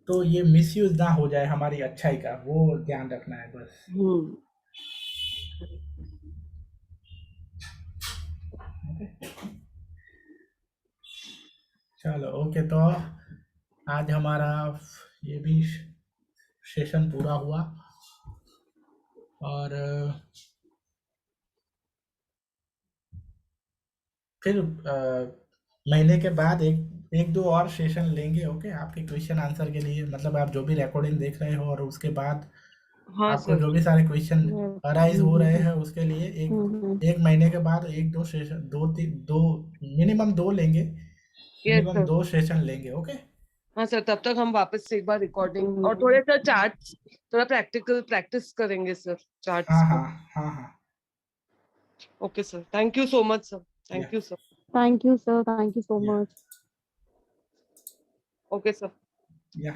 तो ये मिसयूज ना हो जाए हमारी अच्छाई का, वो ध्यान रखना है बस। हम्म। चलो ओके, तो आज हमारा ये भी सेशन पूरा हुआ, और फिर महीने के बाद एक दो और सेशन लेंगे, ओके, आपके क्वेश्चन आंसर के लिए, मतलब आप जो भी रिकॉर्डिंग देख रहे हो और उसके बाद हाँ आपको सर। जो भी सारे क्वेश्चन अराइज हो रहे हैं उसके लिए एक महीने के बाद एक दो सेशन, दो मिनिमम दो लेंगे, यस मिनिमम सर। दो सेशन लेंगे, ओके। हाँ सर, तब तक हम वापस से एक बार रिकॉर्डिंग और थोड़े सा चार्ट्स, थोड़ा प्रैक्टिकल प्रैक्टिस करेंगे सर चार्ट्स हाँ का। हाँ हाँ हाँ, okay sir, thank you so much sir, या thank you sir. Thank you, sir. Thank you so या much. Okay sir. या